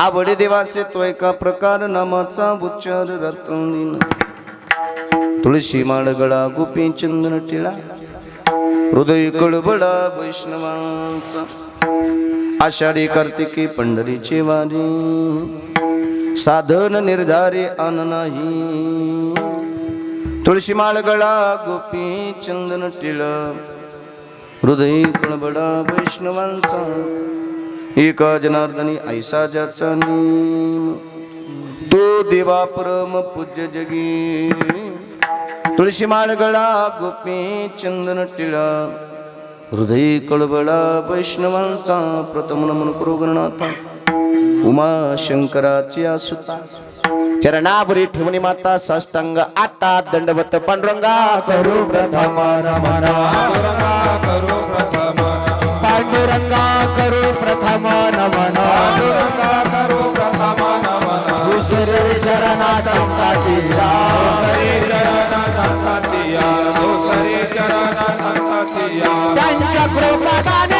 आवडे देवासे तो एका प्रकार नामाचा उच्चार रत्नीन तुळशी माळ गळा गोपी चंदन टिळा हृदय कळबळा वैष्णवांचा आषाढी कार्तिकी पंढरीची वारी साधन निर्धारी आन नाही तुळशी माळ गळा गोपी चंदन टिळा हृदय कळबळा वैष्णवांचा एका जनार्दनी ऐसा ज्याचा नेम तो देवा परम पूज्य जगी तुळशी माळ गळा गोपी चंदन टिळा हृदय कळबळा वैष्णवांचा प्रथम नमन करू गणनाथा उमा शंकराची आसुता चरणावरी ठेवणी माता साष्टांग आता दंडवत पांडुरंगा करू प्रथम नमन पांडुरंगा करू प्रथम नमन दुसरे चरणा संताची त्यांच्या कृपादाने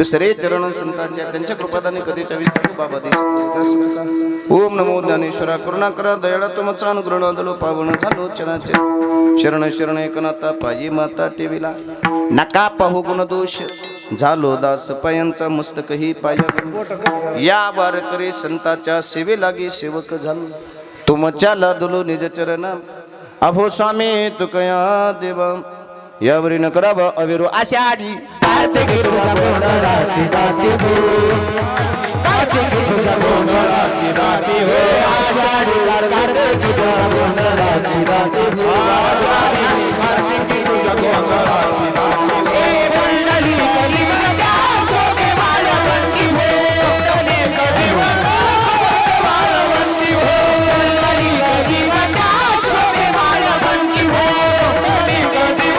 दुसरे चरण संतांच्या त्यांच्या कृपादाने कधीच्या विस्तार बाबा ओम नमो ज्ञानेश्वरा करुणा करा दयाळा तुमचा अनुग्रह दलो पावन झालो चराचर शरण शरण एकनाथा पायी माता टेविला नका पाहू गुण दोष झालो दास पायांचा मस्तकही पाया या वारकरी संताच्या सेवे लागी सेवक झालो तुमच्या लादलो निज चरण अभो स्वामी तुकया देवा यावरी न करावा अविरो आषाढी कार्तिकी तुझा गोंधळाची राती हो कार्तिकी तुझा गोंधळाची राती हो आषाढी कार्तिकी तुझा गोंधळाची राती हो कार्तिकी तुझा गोंधळाची राती हो ए मंडली कली मजा सोगे वाला बनती हो कली कली वाला बनती हो मंडली कली मजा सोगे वाला बनती हो कली कली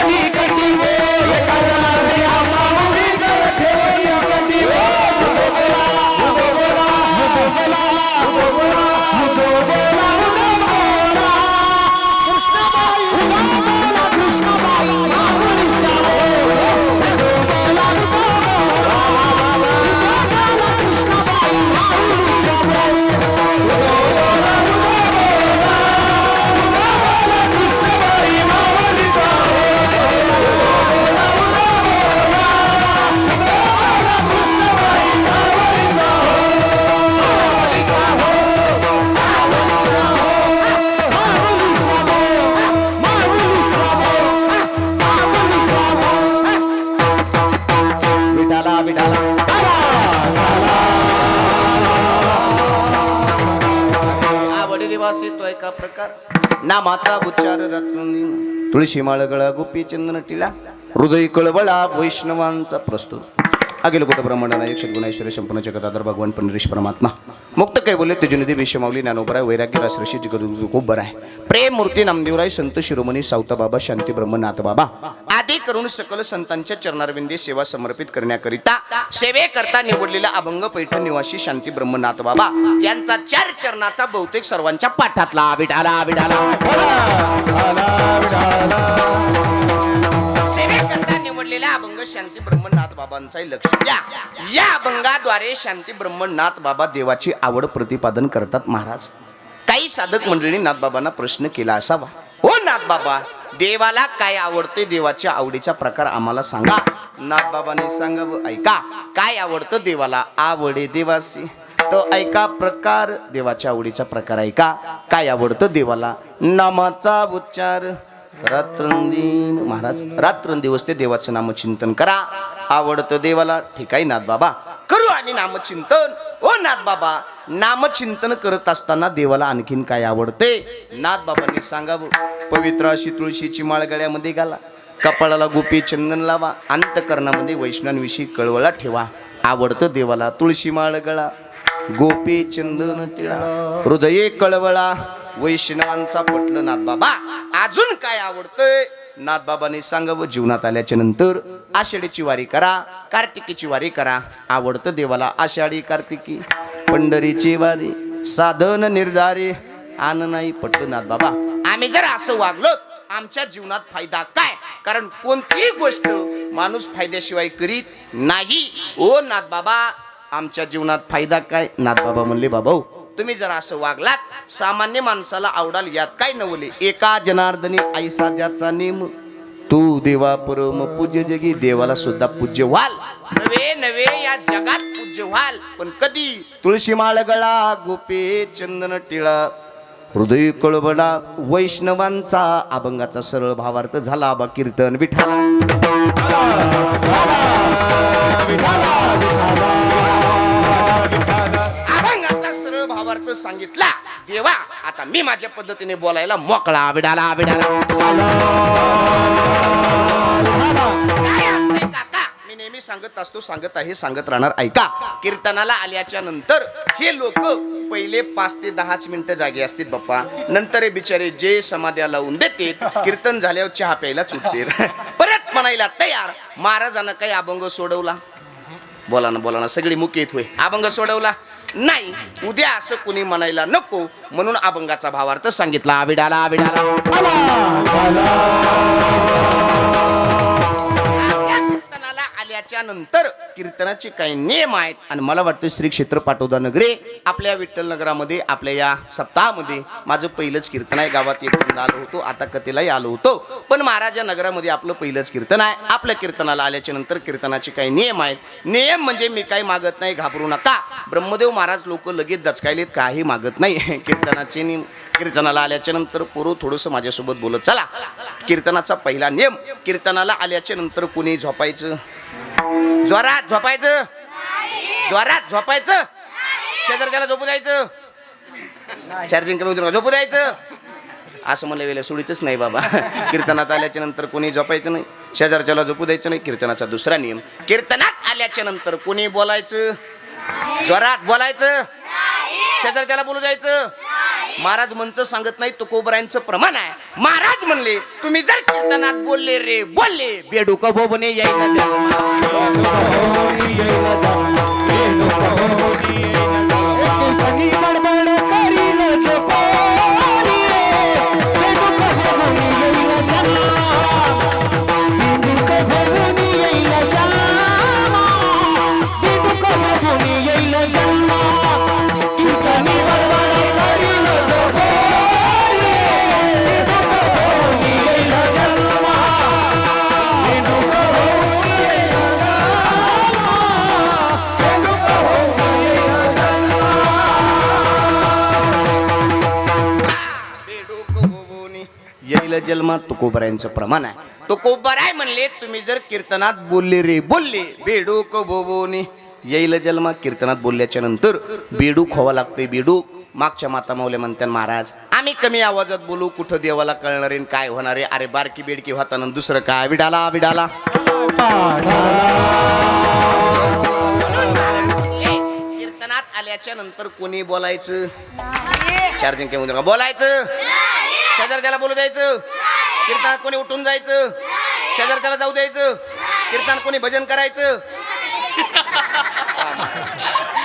He आवडी दिवास येतोय का प्रकार नामाचा उच्चार रात्री तुळशी माळ गळा गोपी चंदन टिला हृदय कळवळा वैष्णवांचा प्रस्तुत अखिल कुट ब्रह्मांड नायक षडगुणेश्वर संपूर्ण जगदाधार भगवान पंढरीश परमात्मा मुक्त काय बोले तेजनिधी विश्वमावली ज्ञानोबराय वैराग्य रासरशी जगदगुरु खूप बरं आहे प्रेम मूर्ती नामदेवराय संत शिरोमणी सावता बाबा शांती ब्रह्मनाथ बाबा आदी करून सकल संतांच्या चरणारविंदी सेवा समर्पित करण्याकरिता सेवेकरता निवडलेला अभंग पैठण निवासी शांती ब्रह्मनाथ बाबा यांचा 4 चरणाचा बहुतेक सर्वांच्या पाठातला विठाला विठाला सेवेकरता निवडलेला अभंग शांती ब्रह्मनाथ बाबांचाही लक्ष द्या या अभंगाद्वारे शांती ब्रह्मनाथ बाबा देवाची आवड प्रतिपादन करतात महाराज काही साधक मंडळींनी नाथबाबांना प्रश्न केला असावा ओ नाथ बाबा देवाला काय आवडते देवाच्या आवडीचा प्रकार आम्हाला सांगा नाथबाबांनी सांगावं ऐका काय आवडतं देवाला आवडे देवासी तो ऐका प्रकार देवाच्या आवडीचा प्रकार ऐका काय आवडतं देवाला नामाचा उच्चार रात्रंदिन महाराज रात्रंदिवस ते देवाचं नामचिंतन करा आवडतं देवाला ठीक आहे नाथ बाबा करू आम्ही नामचिंतन ओ नाथ बाबा नामचिंतन करत असताना देवाला आणखीन काय आवडते नाथ बाबांनी सांगावं पवित्र अशी तुळशीची माळ गळ्यामध्ये घाला कपाळाला गोपी चंदन लावा अंतकरणामध्ये वैष्णवांविषयी कळवळा ठेवा आवडतं देवाला तुळशी माळ गळा गोपी चंदन टिळा हृदये कळवळा वैष्णवांचा पटलं नाथ बाबा अजून काय आवडतंय नाथ बाबांनी सांगावं जीवनात आल्याच्या नंतर आषाढीची वारी करा कार्तिकीची वारी करा आवडतं देवाला आषाढी कार्तिकी पंढरीची वारी साधन निर्धारी आन नाही पटलं नाथ बाबा आम्ही जर असं वागलो आमच्या जीवनात फायदा काय कारण कोणतीही गोष्ट माणूस फायद्याशिवाय करीत नाही ओ नाथ बाबा आमच्या जीवनात फायदा काय नाथ बाबा म्हणले बाबा तुम्ही जर असं वागलात सामान्य माणसाला आवडाल यात काय नवले एका जनार्दनी ऐसा ज्याचा नेम तू देवा परम पूज्य जगी देवाला सुद्धा पूज्य व्हाल नवे नवे या जगात पूज्य व्हाल पण कधी तुळशी माळ गळा गोपी चंदन टिळा हृदय कळवळा वैष्णवांचा अभंगाचा सरळ भावार्थ झाला बा कीर्तन विठाला अभंगाचा सरळ भावार्थ सांगितला देवा आता मी माझ्या पद्धतीने बोलायला मोकळा विडाला विडाला काय असते काका मी नेहमी सांगत असतो सांगत आहे सांगत राहणार ऐका कीर्तनाला आल्याच्या नंतर हे लोक पहिले 5 ते 10 मिनिटं जागे असतील बाप्पा नंतर हे बिचारे जे समाध्या लावून देते कीर्तन झाल्यावर चहा प्यायला सुटते परत म्हणायला तयार महाराजांना काही अभंग सोडवला बोला ना सगळी मुख्य होय अभंग सोडवला नाही उद्या असं कुणी म्हणायला नको म्हणून अभंगाचा भावार्थ सांगितला विडाला विडाला आल्याच्या नंतर कीर्तनाचे काही नियम आहेत आणि मला वाटतं श्री क्षेत्र पाटोदा नगरे आपल्या विठ्ठल नगरामध्ये आपल्या या सप्ताहामध्ये माझं पहिलंच कीर्तन आहे गावात एक आलो होतो आता कथेलाही आलो होतो पण महाराजा नगरामध्ये आपलं पहिलंच कीर्तन आहे आपल्या कीर्तनाला आल्याच्या नंतर कीर्तनाचे काही नियम आहेत नियम म्हणजे मी काही मागत नाही घाबरू नका ब्रह्मदेव महाराज लोक लगेच दचकायलेत काही मागत नाही कीर्तनाचे नियम कीर्तनाला आल्याच्या नंतर पोरं थोडंसं माझ्यासोबत बोलत चला कीर्तनाचा पहिला नियम कीर्तनाला आल्याच्या नंतर कुणी झोपायचं जोरात झोपायचं जोरात झोपायचं शेजारच्याला झोपू द्यायचं चार्जिंग कमी होतं झोपू द्यायचं असं मला वेळेला सोडीतच नाही बाबा कीर्तनात आल्याच्या नंतर कोणी झोपायचं नाही शेजारच्याला झोपू द्यायचं नाही कीर्तनाचा दुसरा नियम कीर्तनात आल्याच्या नंतर कोणी बोलायचं जोरात बोलायचं शेजारच्याला बोलू द्यायचं महाराज मंच सांगत नाही तुकोबरायांचं प्रमाण आहे महाराज म्हणले तुम्ही जर कीर्तनात बोलले रे बोलले बेडूक बोबने यायला जन्मात तुकोबरायांचं प्रमाण आहे. तुकोबराय म्हणले तुम्ही जर कीर्तनात बोलले रे बोलले बेडूक बोबोनी येईल जन्म. कीर्तनात बोलल्याच्या नंतर बेडूक व्हावा लागतोय. बेडूक मागच्या माता माऊल्या म्हणतात महाराज आम्ही कमी आवाजात बोलू कुठं देवाला कळणार आहे काय होणार आहे. अरे बारकी बेडकी होताना दुसरं काय विडाला विडाला. कीर्तनात आल्याच्या नंतर कोणी बोलायचं चार्जिंग केम बोलायचं शेजारच्याला बोलू द्यायचं. कीर्तनात कोणी उठून जायचं शेजारच्याला जाऊ द्यायचं. कीर्तनात कोणी भजन करायचं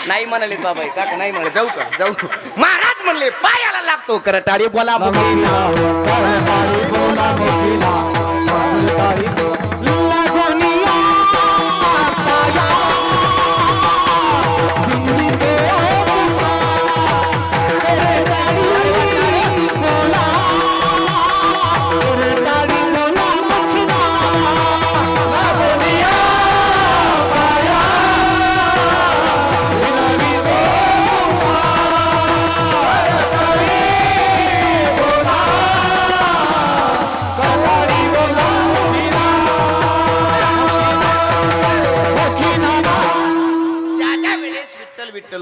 नाही म्हणाले बाबा काका नाही म्हणाले जाऊ का जाऊ. महाराज म्हणले पायाला लागतो करटाळी बोला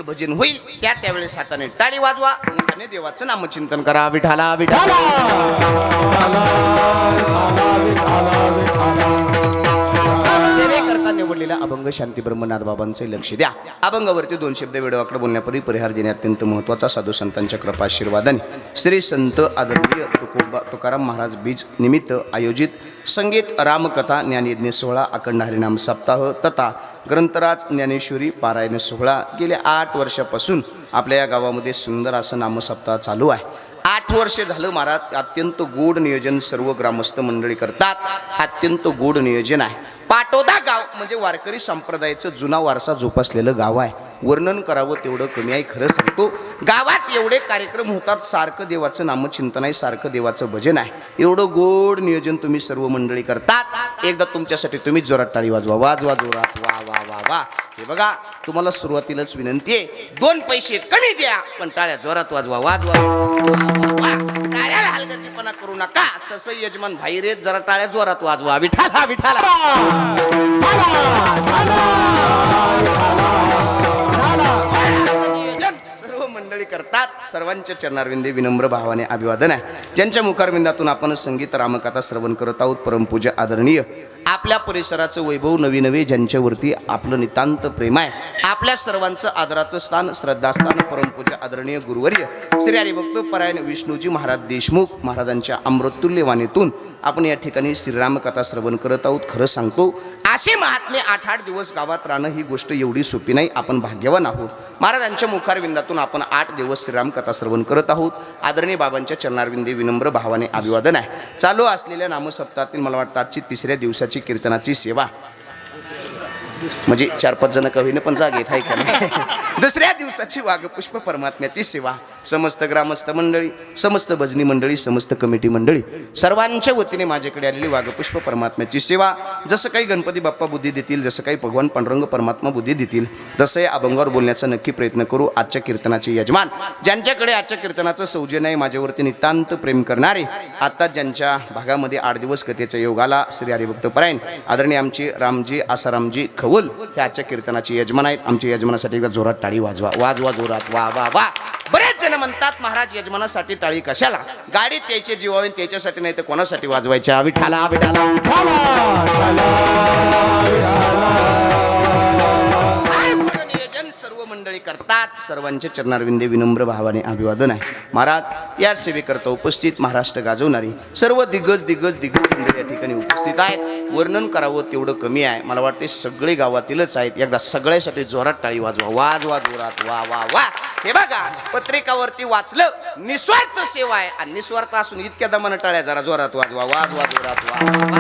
भजन होईल त्यावेळेस हाताने टाळी वाजवा मुखाने देवाचं नामचिंतन करा. विठाला विठाला. सेवेकरता निवडलेल्या अभंग शांती ब्रह्मनाथ बाबांचे लक्ष द्या. अभंगावरती 2 शब्द वेळवाकडे बोलण्यापूर्वी परिहार देणे अत्यंत महत्त्वाचा. साधू संतांच्या कृपा आशीर्वादाने श्री संत आदरणीय तुकाराम महाराज बीज निमित्त आयोजित संगीत रामकथा ज्ञानयज्ञ सोहळा अखंड हरिनाम सप्ताह तथा ग्रंथराज ज्ञानेश्वरी पारायण सोहळा गेल्या 8 वर्षापासून आपल्या या गावामध्ये सुंदर असं नामसप्ताह चालू आहे. 8 वर्ष झालं महाराज. अत्यंत गोड नियोजन सर्व ग्रामस्थ मंडळी करतात. अत्यंत गोड नियोजन आहे. पाटोदा गाव म्हणजे वारकरी संप्रदायाचं जुना वारसा जोपासलेलं गाव आहे. वर्णन करावं तेवढं कमी आहे. खरं सांगतो गावात एवढे कार्यक्रम होतात. सारखं देवाचं नामचिंतन आहे सारखं देवाचं भजन आहे. एवढं गोड नियोजन तुम्ही सर्व मंडळी करतात. एकदा तुमच्यासाठी तुम्ही जोरात टाळी वाजवा वाजवा जोरात वा वा वा वा. हे बघा तुम्हाला सुरुवातीलाच विनंती आहे 2 पैसे कमी द्या पण टाळ्या जोरात वाजवा वाजवा. टाळ्याला हलगर्जीपणा करू नका. तसं यजमान बाहेर येत जरा टाळ्या जोरात वाजवा. विठाला विठाला. सर्व मंडळी करतात. सर्वांच्या चरणारविंदे विनम्र भावाने अभिवादन आहे. ज्यांच्या मुखारविंदातून आपण संगीत रामकथा श्रवण करत आहोत परमपूज्य आदरणीय आपल्या परिसराचं वैभव नवी नवे ज्यांच्यावरती आपलं नितांत प्रेम आहे. आपल्या सर्वांचं आदराचं स्थान श्रद्धास्थान परमपूज्य आदरणीय गुरुवर्य श्री हरिभक्त परायण विष्णूजी महाराज देशमुख महाराजांच्या अमृततुल्य वाणीतून आपण या ठिकाणी श्रीराम कथा श्रवण करत आहोत. खरं सांगतो असे महात्मे 8 दिवस गावात राहणं ही गोष्ट एवढी सोपी नाही. आपण भाग्यवान आहोत. महाराजांच्या मुखारविंदातून आपण 8 दिवस श्रीराम कथा श्रवण करत आहोत. आदरणीय बाबांच्या चरणारविंदे विनम्र भावाने अभिवादन आहे. चालू असलेल्या नामसप्ताहातील मला वाटतं आजची 3ऱ्या दिवसाची कीर्तनाची सेवा म्हणजे 4-5 जण कवीने पण जागेत आहे का नाही. 2ऱ्या दिवसाची वाघपुष्प परमात्म्याची सेवा समस्त ग्रामस्थ मंडळी समस्त भजनी मंडळी समस्त कमिटी मंडळी सर्वांच्या वतीने माझ्याकडे आलेली वाघपुष्प परमात्म्याची सेवा. जसं काही गणपती बाप्पा बुद्धी देतील जसं काही भगवान पांडुरंग परमात्मा बुद्धी देतील तसं या अभंगावर बोलण्याचा नक्की प्रयत्न करू. आजच्या कीर्तनाचे यजमान ज्यांच्याकडे आजच्या कीर्तनाचं सौजन्य आहे माझ्यावरती नितांत प्रेम करणारे आता ज्यांच्या भागामध्ये 8 दिवस कथेचा योग आला श्री हरिभक्त परायण आदरणीय आमचे रामजी आसारामजी खवल हे आजच्या कीर्तनाचे यजमान आहेत. आमच्या यजमानासाठी एकदा जोरात टाळी वाजवा वाजवा जोरात वा वा वा. बरेच जण म्हणतात महाराज यजमानासाठी टाळी कशाला. गाडीत त्याचे जीवावे त्याच्यासाठी नाही तर कोणासाठी वाजवायच्या. विठाला विठाला. सर्व मंडळी करतात. सर्वांच्या चरणारविंदे विनम्र भावाने अभिवादन आहे. महाराज या सेवेकरता उपस्थित महाराष्ट्र गाजवणारी सर्व दिग्गज मंडळी या ठिकाणी उपस्थित आहेत. वर्णन करावं तेवढं कमी आहे. मला वाटते सगळे गावातीलच आहेत. एकदा सगळ्यासाठी जोरात टाळी वाजवा वाजवा जोरात वा वा वा. हे बघा पत्रिकावरती वाचलं निस्वार्थ सेवा आहे आणि निस्वार्थ असून इतक्या दमानं टाळ्या जरा जोरात वाजवा वाजवा जोरात वा वा.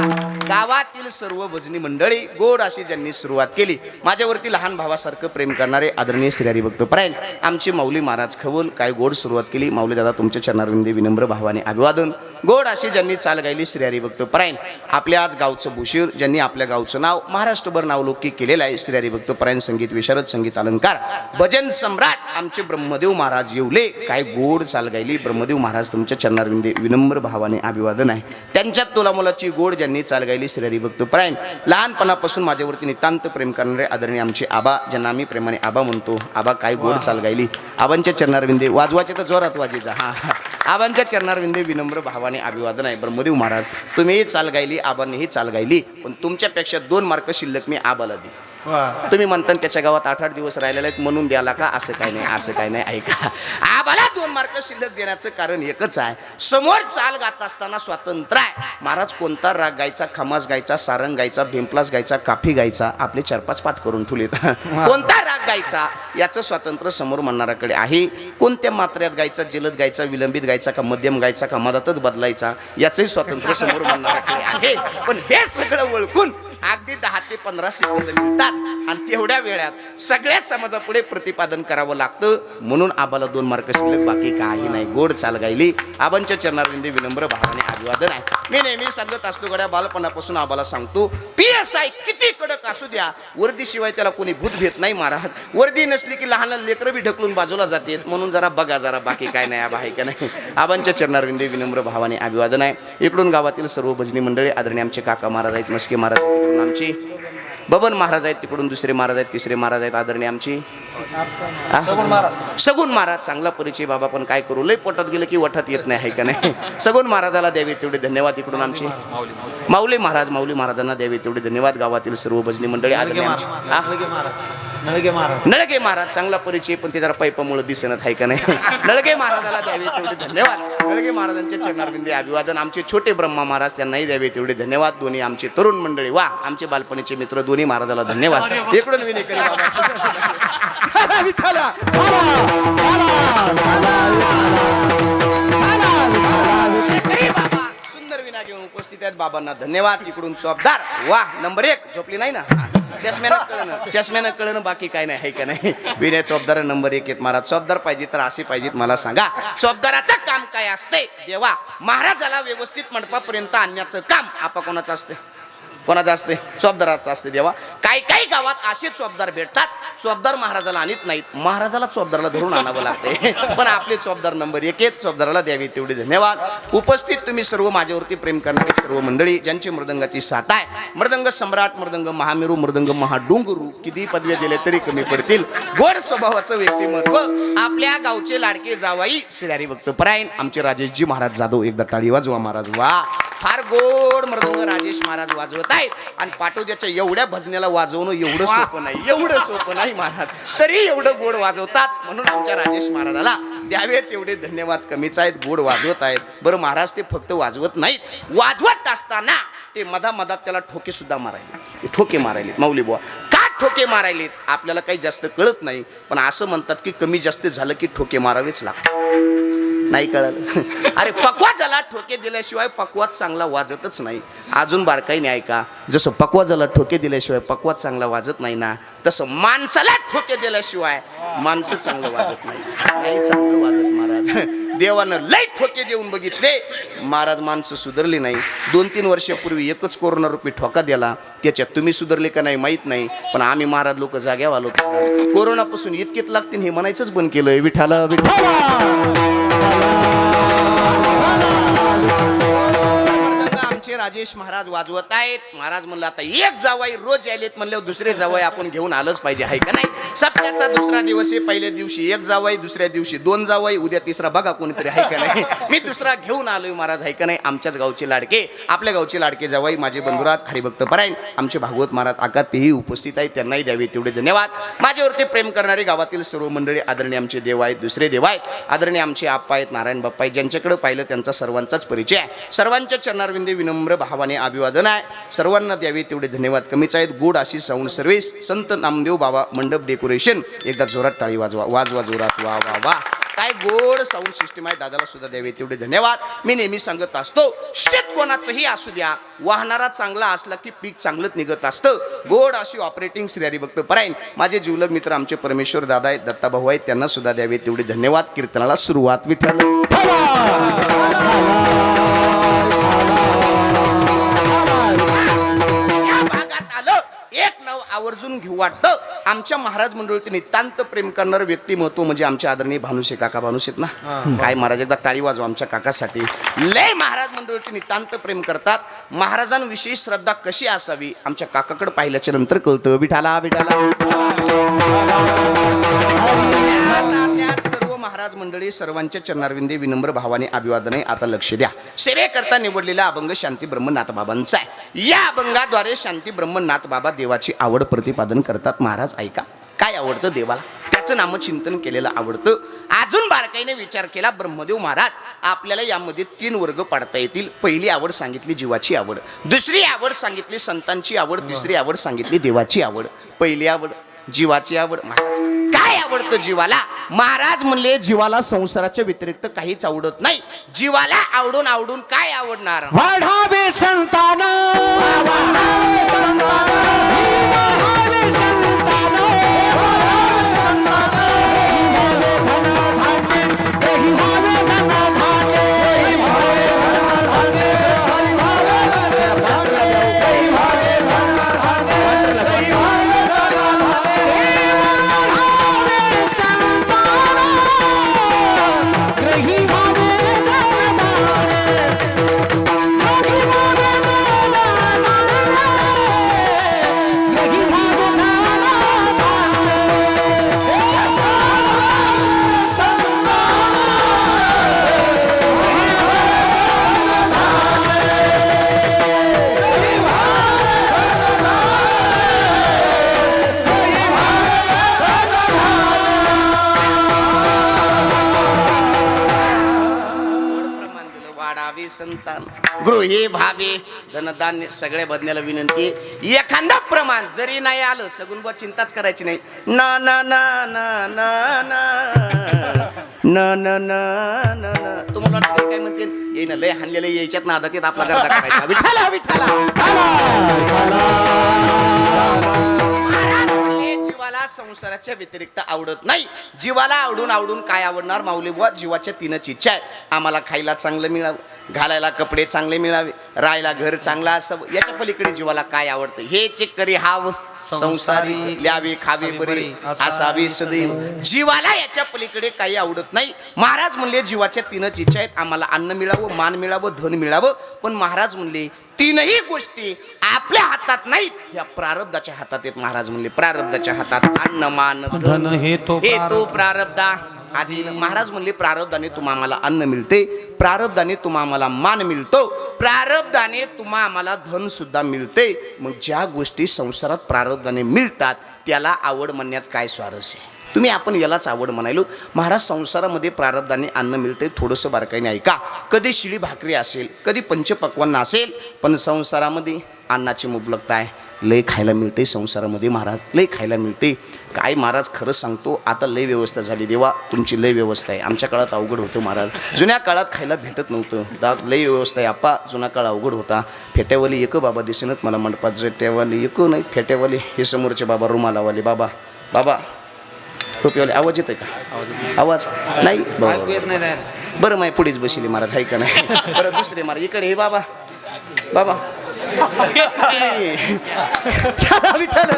गावातील सर्व भजनी मंडळी गोड अशी ज्यांनी सुरुवात केली माझ्यावरती लहान भावासारखं प्रेम करणारे आदरणीय श्री हरिभक्त परायण आमचे माऊली महाराज खवल काय गोड सुरुवात केली. माऊली दादा तुमच्या चरणारविंदे विनम्र भावाने अभिवादन. गोड अशी ज्यांनी चाल गायली श्री हरिभक्त परायण. आपल्या आज गावचं भूषीर ज्यांनी आपल्या गावचं नाव महाराष्ट्रभर नावलौकिक केलेलं आहे. श्री हरिभक्त परायण संगीत विशारद संगीत अलंकार भजन सम्राट आमचे ब्रह्मदेव महाराज येवले. काय गोड चाल गायली. ब्रह्मदेव महाराज तुमच्या चरणारविंदे विनम्र भावाने अभिवादन आहे. त्यांच्यात तोला मुलाची गोड ज्यांनी चाल गायली श्री हरिभक्त परायण. लहानपणापासून माझ्यावरती नितांत प्रेम करणारे आदरणीय आमचे आबा ज्यांना आम्ही प्रेमाने आबा म्हणतो. आबा काय गोड चाल गायली. आबांच्या चरणारविंदे वाजवाचे तर जोरात वाजेचा. हा आबांच्या चरणारविंदे विनम्र भावाने अभिवादन आहे. ब्रह्मदेव महाराज तुम्हीही चाल गायली आबांनीही चाल गायली पण तुमच्यापेक्षा 2 मार्क शिल्लक मी आबाला दे. तुम्ही म्हणता त्याच्या गावात 8-8 दिवस राहिलेले आहेत म्हणून द्याला का. असं काय नाही असं काय नाही. ऐका आबाला 2 मार्क शिल्लक देण्याचं कारण एकच आहे. समोर चाल गात असताना स्वातंत्र्य आहे. महाराज कोणता राग गायचा खमास गायचा सारंग गायचा भेंपलास गायचा काफी गायचा आपले 4-5 पाठ करून ठेवलेत. कोणता राग गायचा याचं स्वातंत्र्य समोर म्हणणाऱ्याकडे आहे. कोणत्या मात्र्यात गायचा जलद गायचा विलंबित गायचा का मध्यम गायचा का मधातच बदलायचा याचंही स्वातंत्र्य समोर म्हणणाऱ्याकडे आहे. पण हे सगळं ओळखून अगदी 10 ते 15 सेकंद मिळतात आणि तेवढ्या वेळात सगळ्या समाजापुढे प्रतिपादन करावं लागतं. म्हणून आबाला 2 मार्क शिल्लक बाकी काही नाही. गोड चाल गायली. आबांच्या चरणारविंदे विनम्र भावाने अभिवादन आहे. मी नेहमी सांगत असतो गड्या बालपणापासून आबाला सांगतो PSI किती कडक असू द्या वर्दीशिवाय त्याला कोणी भूत भेट नाही. महाराज वर्दी नसली की लहान लेकरं बी ढकलून बाजूला जाते म्हणून जरा बघा जरा बाकी काय नाही. आबा आहे का नाही. आबांच्या चरणारविंदे विनम्र भावाने अभिवादन आहे. इकडून गावातील सर्व भजनी मंडळी आदरणीय आमचे काका महाराज आहेत मस्के महाराज तिकडून आमची बबन महाराज आहेत तिकडून दुसरे महाराज आहेत तिसरे महाराज आहेत आदरणीय आमची सगुण महाराज. चांगला परिचय बाबा पण काय करू लय पोटात गेलं की वठात येत नाही आहे का नाही. सगुण महाराजाला द्यावे तेवढे धन्यवाद. इकडून आमची माऊली महाराजांना द्यावे तेवढे धन्यवाद. गावातील सर्व भजनी मंडळी आदरणीय नळगे महाराज चांगला परिचय पण ते जरा पाईपामुळे दिसणत आहे का नाही. नळगे महाराजाला द्यावे तेवढे धन्यवाद. नळगे महाराजांच्या चरणारविंदे अभिवादन. आमचे छोटे ब्रह्मा महाराज त्यांनाही द्यावे तेवढे धन्यवाद. दोन्ही आमचे तरुण मंडळी वा आमचे बालपणीचे मित्र दोन्ही महाराजाला धन्यवाद. इकडून विनय बाबा सुंदर विना घेऊन उपस्थित आहेत बाबांना धन्यवाद. इकडून चौबदार वा नंबर 1 झोपली नाही ना. चष्म्यानं कळणं बाकी काय नाही आहे का नाही. विनय चौबदार नंबर 1 आहेत महाराज. चौबदार पाहिजे तर असे पाहिजेत मला सांगा. चौबदाराचं काम काय असते देवा महाराजाला व्यवस्थित मंडपापर्यंत आणण्याचं काम आपा कोणाचं असते कोणाचं असते चौबदाराचं असते देवा. काही गावात असे चौबदार भेटतात चौबदार महाराजाला आणत नाहीत महाराजाला चौबदाराला धरून आणावं लागते. पण आपले चौबदार नंबर 1 आहेत. चौबदाराला द्यावी तेवढे धन्यवाद. उपस्थित तुम्ही सर्व माझ्यावरती प्रेम करणारे सर्व मंडळी ज्यांची मृदंगाची साथ आहे. मृदंग सम्राट मृदंग महामेरू मृदंग महाडोंगरू किती पदव्या दिल्या तरी कमी पडतील. गोड स्वभावाचं व्यक्तिमत्व आपल्या गावचे लाडके जावाई श्री हरिभक्त परायण आमचे राजेशजी महाराज जाधव. एकदा टाळी वाजवा महाराज. वा फार गोड मृदंग राजेश महाराज वाजवत आहेत. आणि पाटोद्याच्या एवढ्या भजनेला वाजवणं एवढं सोपं नाही महाराज. तरी एवढं गोड वाजवतात म्हणून आमच्या राजेश महाराजाला द्यावे तेवढे धन्यवाद. कमीच आहेत गोड वाजवत आहेत. बरं महाराज ते फक्त वाजवत नाहीत वाजवत असताना ते मधात त्याला ठोके सुद्धा मारायले. ठोके मारायले माऊली बुवा का ठोके मारायलेत आपल्याला काही जास्त कळत नाही. पण असं म्हणतात की कमी जास्त झालं की ठोके मारावेच लागतात. नाही कळलं. अरे पक्वाजाला ठोके दिल्याशिवाय पक्वात चांगला वाजतच नाही. अजून बारकाईने ऐका. जसं पक्वाजाला ठोके दिल्याशिवाय पक्वात चांगला वाजत नाही ना तसं माणसाला ठोके दिल्याशिवाय माणसं चांगलं वाजत नाही चांगलं वाजत महाराज. देवानं लय ठोके देऊन बघितले महाराज माणसं सुधारली नाही. 2-3 वर्षापूर्वी एकच कोरोना रूपी ठोका दिला. त्याच्यात तुम्ही सुधारले का नाही माहीत नाही पण आम्ही महाराज लोक जाग्यावर आलो. कोरोनापासून इतकेच लागतील हे म्हणायचंच बंद केलंय. विठाला आमचे राजेश महाराज वाजवत आहेत. महाराज म्हणलं आता एक जावाई रोज यायलेत म्हणल्यावर दुसरे जावाई आपण घेऊन आलंच पाहिजे आहे का नाही. सप्त्याचा दुसरा दिवस आहे. पहिल्या दिवशी 1 जावाई दुसऱ्या दिवशी 2 जावाई उद्या 3रा बघा कोणीतरी आहे का नाही. मी दुसरा घेऊन आलोय महाराज आहे का नाही. आमच्याच गावचे लाडके आपल्या गावचे लाडके जावाई माझे बंधुराज हरिभक्त परायण आमचे भागवत महाराज आका तेही उपस्थित आहेत. त्यांनाही द्यावे तेवढे धन्यवाद. माझ्यावरती प्रेम करणारे गावातील सर्व मंडळी आदरणीय आमचे देव आहेत दुसरे देव आहेत. आदरणीय आमचे आप्पा आहेत नारायण बाप्पा आहेत. ज्यांच्याकडे पाहिलं त्यांचा सर्वांचाच परिचय आहे. सर्वांच्या चरणारविंदे विनम्र भावाने अभिवादन आहे. सर्वांना द्यावे तेवढे धन्यवाद. कमीच आहेत. गोड अशी साऊंड सर्व्हिस संत नामदेव बाबा मंडप डेकोरेशन. एकदा जोरात टाळी वाजवा जोरात. वा वा वा काय गोड साऊंड सिस्टीम आहे. दादाला सुद्धा द्यावे तेवढे धन्यवाद. मी नेहमी सांगत असतो शेत कोणाचंही असू द्या वाहणारा चांगला असला की पीक चांगलंच निघत असतं. गोड अशी ऑपरेटिंग श्री हरिभक्त परायण माझे जिवलग मित्र आमचे परमेश्वर दादा आहेत दत्ताभाऊ आहेत. त्यांना सुद्धा द्यावे तेवढे धन्यवाद. कीर्तनाला सुरुवात विठ्ठल आवर्जून घेऊ वाटतं. आमच्या महाराज मंडळीत नितांत प्रेम करणारं व्यक्तिमत्व म्हणजे आमचे आदरणीय भानुशे काका. भानुशेत ना काय महाराज, एकदा टाळी वाजवा आमच्या काकासाठी. लय महाराज मंडळीत नितांत प्रेम करतात. महाराजांविषयी श्रद्धा कशी असावी आमच्या काकाकडे पाहिल्याच्या नंतर कळतं. विठाला विठाला. सर्व महाराज मंडळी सर्वांच्या चरणारविंदे विनम्र भावाने अभिवादन आहे. आता लक्ष द्या. सेवेकरता निवडलेला अभंग शांती ब्रह्मनाथ बाबांचा आहे. या अभंगाद्वारे शांती ब्रह्मनाथ बाबा देवाची आवड प्रतिपादन करतात. महाराज ऐका, काय आवडतं देवाला, त्याचं नामचिंतन केलेलं आवडतं. अजून बारकाईने विचार केला ब्रह्मदेव महाराज आपल्याला यामध्ये 3 वर्ग पाडता येतील. पहिली आवड सांगितली जीवाची आवड, दुसरी आवड सांगितली संतांची आवड, तिसरी आवड सांगितली देवाची आवड. पहिली आवड जीवाची आवड. महाराज काय आवडतं जीवाला? महाराज म्हणले जीवाला संसाराच्या व्यतिरिक्त काहीच आवडत नाही. जीवाला आवडून आवडून काय आवडणार? वाढावे संतान, संतान गृही भावे धनधान्य सगळे बदण्याला विनंती. एखादा प्रमाण जरी नाही आलं सगुण बुवा चिंताच करायची नाही. ना ना ना ना ना ना ना ना ना ना. तुम्हाला वाटतं काय म्हणते येईन लय हाणलेले यायच्यात ना आदात आपला गर्दा करायचा. विठाला विठाला. जीवाला संसाराच्या व्यतिरिक्त आवडत नाही. जीवाला आवडून आवडून काय आवडणार माऊली बुवा? जीवाच्या 3च इच्छा आहे. आम्हाला खायला चांगलं मिळावं, घालायला कपडे चांगले मिळावे, राहायला घर चांगलं असावं. याच्या पलीकडे जीवाला काय आवडतं? हे चेक करी हाव संसारी, ल्यावे खावे बरे असावे सदैव. जीवाला याच्या पलीकडे काही आवडत नाही. महाराज म्हणले जीवाच्या 3च इच्छा आहेत. आम्हाला अन्न मिळावं, मान मिळावं, धन मिळावं. पण महाराज म्हणले 3ही गोष्टी आपल्या हातात नाहीत, ह्या प्रारब्धाच्या हातात आहेत. महाराज म्हणले प्रारब्धाच्या हातात अन्न मान धन हे तो प्रारब्धा आधी. महाराज म्हणले प्रारब्धाने तुम्हा आम्हाला अन्न मिळते, प्रारब्धाने तुम्हा आम्हाला मान मिळतो, प्रारब्धाने तुम्हा आम्हाला धन सुद्धा मिळते. मग ज्या गोष्टी संसारात प्रारब्धाने मिळतात त्याला आवड म्हणण्यात काय स्वारस्य आहे? तुम्ही आपण यालाच आवड म्हणायलो. महाराज संसारामध्ये प्रारब्धाने अन्न मिळते. थोडंसं बारकाईने ऐका. कधी शिळी भाकरी असेल, कधी पंचपक्वान्न असेल, पण संसारामध्ये अन्नाची मुबलकता आहे. लय खायला मिळते संसारामध्ये महाराज, लय खायला मिळते. काय महाराज खरं सांगतो आता लय व्यवस्था झाली. देवा तुमची लय व्यवस्था आहे. आमच्या काळात अवघड होतं महाराज. जुन्या काळात खायला भेटत नव्हतं. लय व्यवस्था आहे आप्पा. जुना काळ अवघड होता. फेट्यावाली एक बाबा दिसेनत मला मंडपात. जट्यावाली एक नाही, फेट्यावाली हे समोरचे बाबा, रुमालावाले बाबा, बाबा टोपीवाले. आवाज येतोय का? आवाज नाही बरं. माय पुढेच बसली महाराज, हाय का नाही? बरं दुसरे महाराज इकडे हे बाबा, बाबा विठ्ठल.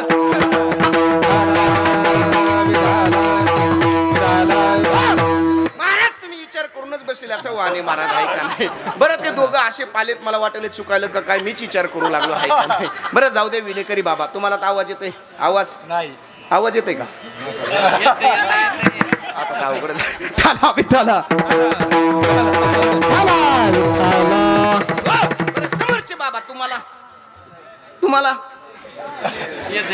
महाराज तुम्ही विचार करूनच बसल्याचा वाणी महाराज, आहे का नाही? बरं ते दोघं असे पालेत मला वाटले चुकायलं का काय, मीच विचार करू लागलो, आहे का नाही? बरं जाऊ दे विलेकरी बाबा. तुम्हाला तर आवाज येतोय? आवाज नाही. आवाज येतोय का? आता अवघड झाला विठ्ठला. समोरचे बाबा तुम्हाला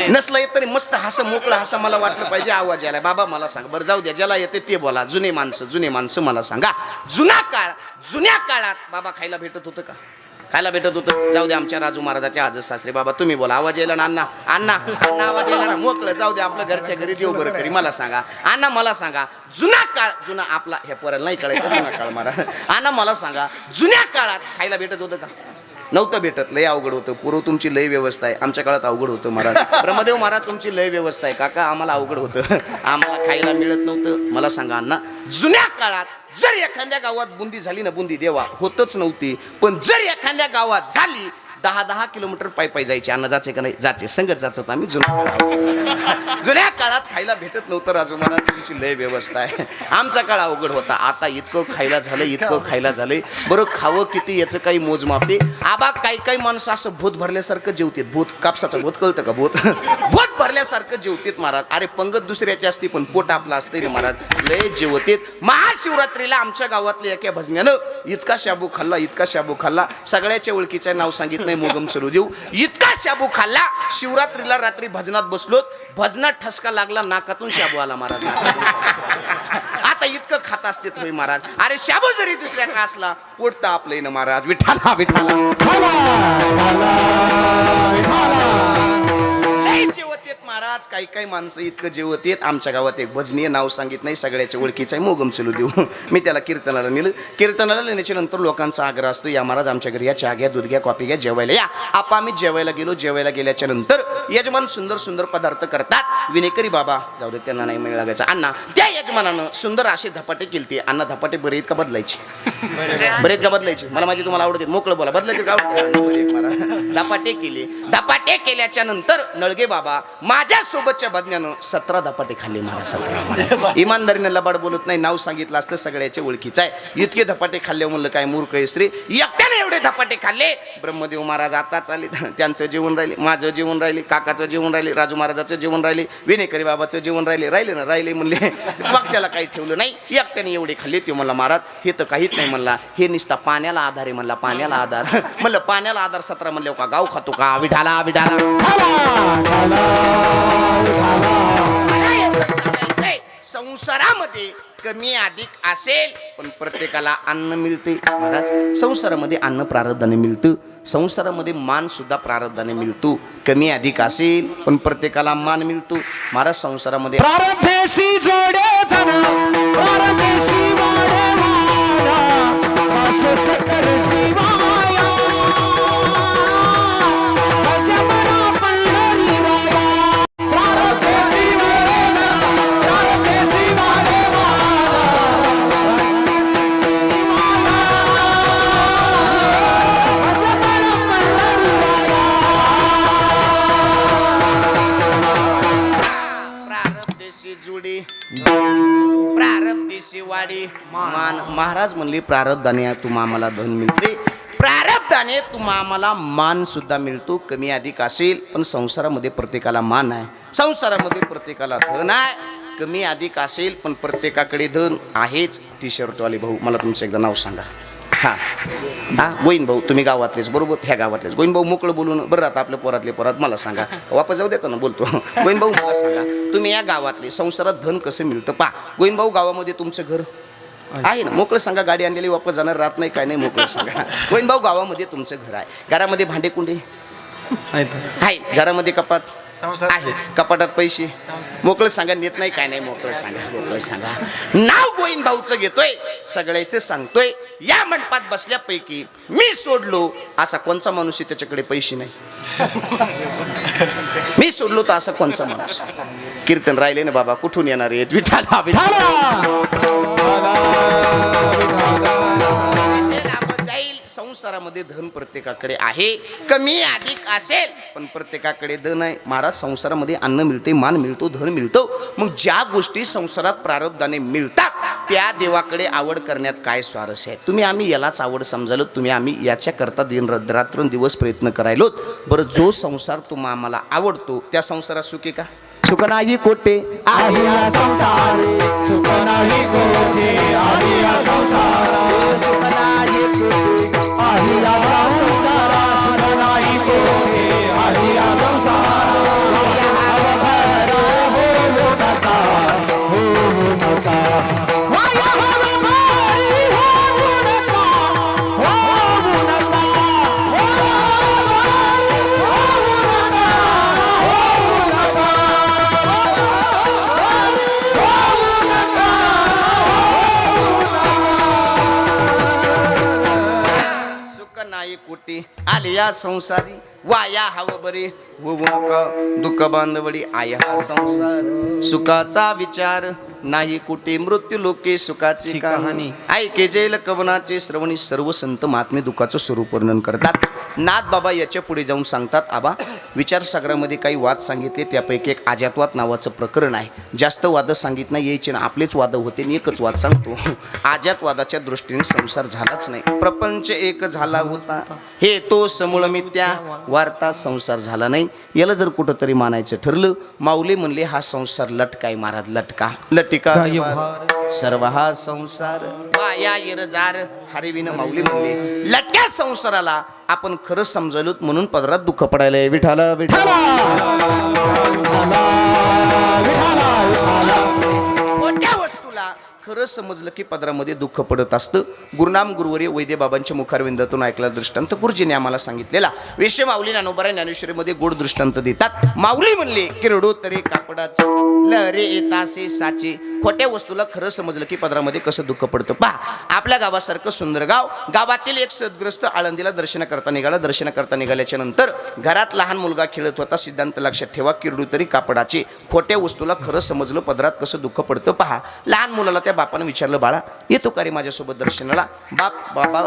नसलं येत तरी मस्त हसं मोकळं हसं मला वाटलं पाहिजे. आवाज यायला बाबा मला सांग. बरं जाऊ द्या, ज्याला येते ते बोला. जुने माणसं मला सांगा. जुन्या काळात बाबा खायला भेटत होतं का? खायला भेटत होतं. जाऊ द्या आमच्या राजू महाराजाचे आज सासरे बाबा तुम्ही बोला. आवाज यायला ना? अण्णा अण्णा अण्णा आवाज यायला ना? मोकळं जाऊ द्या. आपल्या घरच्या घरी देव बरं करी. मला सांगा अण्णा, मला सांगा जुना काळ, जुना आपला ह्या पोराला नाही कळायचं जुना काळ महाराज. अण्णा मला सांगा जुन्या काळात खायला भेटत होतं का? नव्हतं भेटत. लय अवघड होतं. पूर्व तुमची लय व्यवस्था आहे. आमच्या काळात अवघड होतं महाराज. ब्रह्मदेव महाराज तुमची लय व्यवस्था आहे. काका आम्हाला अवघड होतं. आम्हाला खायला मिळत नव्हतं. मला सांगा अण्णा जुन्या काळात जर एखाद्या गावात बुंदी झाली ना, बुंदी देवा होतच नव्हती, पण जर एखाद्या गावात झाली 10 किलोमीटर पायी जायचे. अन्न जायचे का नाही? जायचे. संगत जात होतो आम्ही. जुन्या काळात खायला भेटत नव्हतं राजू मला. तुमची लय व्यवस्था आहे. आमचा काळ अवघड होता. आता इतकं खायला झालं, इतकं खायला झालंय. बरं खावं किती याचं काही मोजमाप आहे. आबा काही माणसं असं भूत भरल्यासारखं जेवतात. भूत कापसाचं भूत कळतं का? भूत भूत भरल्यासारखं जेवतात महाराज. अरे पंगत दुसऱ्याची असते पण पोट आपलं असते रे महाराज. लय जेवतेत. महाशिवरात्रीला आमच्या गावातल्या एका भजन्यानं इतका शाबू खाल्ला, इतका शाबू खाल्ला. सगळ्याच्या ओळखीचं नाव सांगित नाही, मोगम चलू देऊ. इतका शाबू खाल्ला. शिवरात्रीला रात्री भजनात बसलोत. भजनात ठसका लागला, नाकातून शाबू आला महाराज. आता इतकं खात असते तुम्ही महाराज. अरे शाबू जरी दुसऱ्याचा असला पोटतं आपलं ना महाराज. विठाला विठाला महाराज. काही माणसं इतकं जेवत येत. आमच्या गावात एक भजनीय नाव सांगित नाही, सगळ्याच्या ओळखीचं आहे, मोगम चलू देऊ. मी त्याला कीर्तनाला नेलं. कीर्तनाला नेण्याच्या नंतर लोकांचा आग्रह असतो, या महाराज आमच्या घरी या, चहा घ्या, दूध घ्या, कॉफी घ्या, जेवायला या. आपा आम्ही जेवायला गेलो. जेवायला गेल्याच्या नंतर यजमान सुंदर सुंदर पदार्थ करतात. विनेकरी बाबा जाऊ दे, त्यांना नाही मिळ लागायचा. अण्णा त्या यजमानानं सुंदर असे धपाटे केलते. अण्णा धपाटे बरे आहेत का बदलायचे? बरे आहेत का बदलायचे? मला माझी तुम्हाला आवडते, मोकळं बोला. बदलायचे का? धपाटे केले. धपाटे केल्याच्या नंतर नळगे बाबा माझ्या सोबतच्या बदन्यानं 17 धपाटे खाल्ले महाराज. 17. इमानदारीने लबाड बोलत नाही. नाव सांगितलं असतं, सगळ्याच्या ओळखीचं आहे. इतके धपाटे खाल्ले म्हणलं काय मूर्ख आहे श्री. एकट्याने एवढे धपाटे खाल्ले. ब्रह्मदेव महाराज आता चालले. त्यांचं जेवण राहिले, माझं जेवण राहिले, काकाचं जेवण राहिले, राजू महाराजाचं जेवण राहिले, विनेकरी बाबाचं जेवण राहिले ना राहिले म्हणले. पक्षाला काही ठेवलं नाही. एकट्याने एवढे खाल्ले. ते म्हणला महाराज हे तर काहीच नाही म्हणला. हे निसता पाण्याला आधार आहे म्हणला. पाण्याला आधार म्हणलं. पाण्याला आधार 17 म्हणले का? गाव खातो का? विठाला विठाला संसारामध्ये कमी अधिक असेल पण प्रत्येकाला अन्न मिळते महाराज. संसारामध्ये अन्न प्रारब्धाने मिळतं. संसारामध्ये मान सुद्धा प्रारब्धाने मिळतो. कमी अधिक असेल पण प्रत्येकाला मान मिळतो महाराज. संसारामध्ये प्रारब्धेशी जोडे धन, प्रारब्धेशी वाडे वाडा, वासो सकल शिवाया. गजमना पंढरी राया, प्रारब्धेशी वाडे धन, प्रारब्धेशी वाडे जुडी प्रारब्धेशी वाडी मान. महाराज म्हणले प्रारब्धाने तुम्हा आम्हाला धन मिळते, प्रारब्धाने तुम्हा आम्हाला मान सुद्धा मिळतो. कमी अधिक असेल पण संसारामध्ये प्रत्येकाला मान आहे. संसारामध्ये प्रत्येकाला धन आहे. कमी अधिक असेल पण प्रत्येकाकडे धन आहेच. टी शर्टवाले भाऊ मला तुमचं एकदा नाव सांगा. हां गोविंद भाऊ, तुम्ही गावातलेच बरोबर? ह्या गावातलेच. गोविंद भाऊ मोकळं बोलून बरं. आता आपल्या पोरातले पोरात मला सांगा. वापस जाऊ देता ना बोलतो. गोविंद भाऊ मला सांगा, तुम्ही या गावातले संसारात धन कसं मिळतं? पा गोविंद भाऊ गावामध्ये तुमचं घर आहे ना? मोकळं सांगा. गाडी आणलेली वापस जाणार राहत नाही काय नाही, मोकळं सांगा. गोविंद भाऊ गावामध्ये तुमचं घर आहे. घरामध्ये भांडे कुंडे आहेत? घरामध्ये कपाट आहे? कपाटात पैसे? मोकळं सांगा. नेत नाही काय नाही, मोकळं सांगा. मोकळं सांगा. नाव गोविंद भाऊचं घेतोय, सगळ्याचं सांगतोय. या मंडपात बसल्यापैकी मी सोडलो असा कोणचा माणूस आहे त्याच्याकडे पैसे नाही? मी सोडलो तर असा कोणचा माणूस? कीर्तन राहिले ना बाबा, कुठून येणार आहेत? विठाला जाईल. संसारामध्ये धन प्रत्येकाकडे आहे. कमी अधिक असेल पण प्रत्येकाकडे धन आहे महाराज. संसारामध्ये अन्न मिळते, मान मिळतो, धन मिळतो. मग ज्या गोष्टी संसारात प्रारब्धाने मिळतात त्या देवाकडे आवड करण्यात काय स्वारस्य आहे? तुम्ही आम्ही यालाच आवड समजालो. तुम्ही आम्ही याच्या करता दिन रात्रंदिवस प्रयत्न करायलोत. बरं, जो संसार तुम्हा आम्हाला आवडतो त्या संसारात सुखी का? सुख नाही कोटे आहे या संसार, सुख नाही कोटे आहे या संसार, सुख नाही कोटे आहे या संसार, सुख नाही कोटे आहे या संसार. हो नका, हो नका, वाया हवा भारी होऊ नका, होऊ नका, कुटी आलिया संसारी वाया हव बरे होऊ नका. दुःख बांधवडी आया हा संसार, सुखाचा विचार नाही कुठे. मृत्यू लोके सुखाची कहाणी ऐके जेल कवनाचे श्रवणी. सर्व संत महात्मे दुःखाचं स्वरूप वर्णन करतात. नाथ बाबा याच्या पुढे जाऊन सांगतात, आबा विचारसागरामध्ये काही वाद सांगितले, त्यापैकी एक आजातवाद नावाचं प्रकरण आहे. जास्त वाद सांगित नाही यायचे ना, आपलेच वाद होते आणि एकच वाद सांगतो. आजातवादाच्या दृष्टीने संसार झालाच नाही. प्रपंच एक झाला होता, हे तो समूळ मिथ्या, वार्ता संसार झाला नाही. याला जर कुठंतरी मानायचं ठरलं, माऊली म्हणले हा संसार लटकाय महाराज, लटका लटिका सर्व हा संसार बाया इरजार हरिविन. माऊली म्हणले लटक्या संसाराला आपण खरं समजलोत म्हणून पदरात दुःख पडायला. विठाला विठाला कोणत्या वस्तूला खरं समजलं की पदरामध्ये दुःख पडत असतं. गुरुनाम गुरुवर्य वैद्य बाबांच्या मुखारविंदातून ऐकला दृष्टांत गुरुजीने आम्हाला सांगितलेला. विषय माऊली ज्ञानोबा ज्ञानेश्वरीमध्ये गोड दृष्टांत देतात. माऊली म्हणले की रडो तरी कापडाचे लहरे येतासे साचे. खोट्या वस्तूला खरं समजलं की पदरामध्ये कसं दुःख पडतं. पहा, आपल्या गावासारखं सुंदर गाव, गावातील एक सद्ग्रस्त आळंदीला दर्शनाकरता निघाला. दर्शनाकरता निघाल्याच्या नंतर घरात लहान मुलगा खेळत होता. सिद्धांत लक्षात ठेवा, किरडू तरी कापडाचे. खोट्या वस्तूला खरं समजलं पदरात कसं दुःख पडतं. पहा, लहान मुलाला त्या बापानं विचारलं, बाळा येतो का रे माझ्यासोबत दर्शनाला?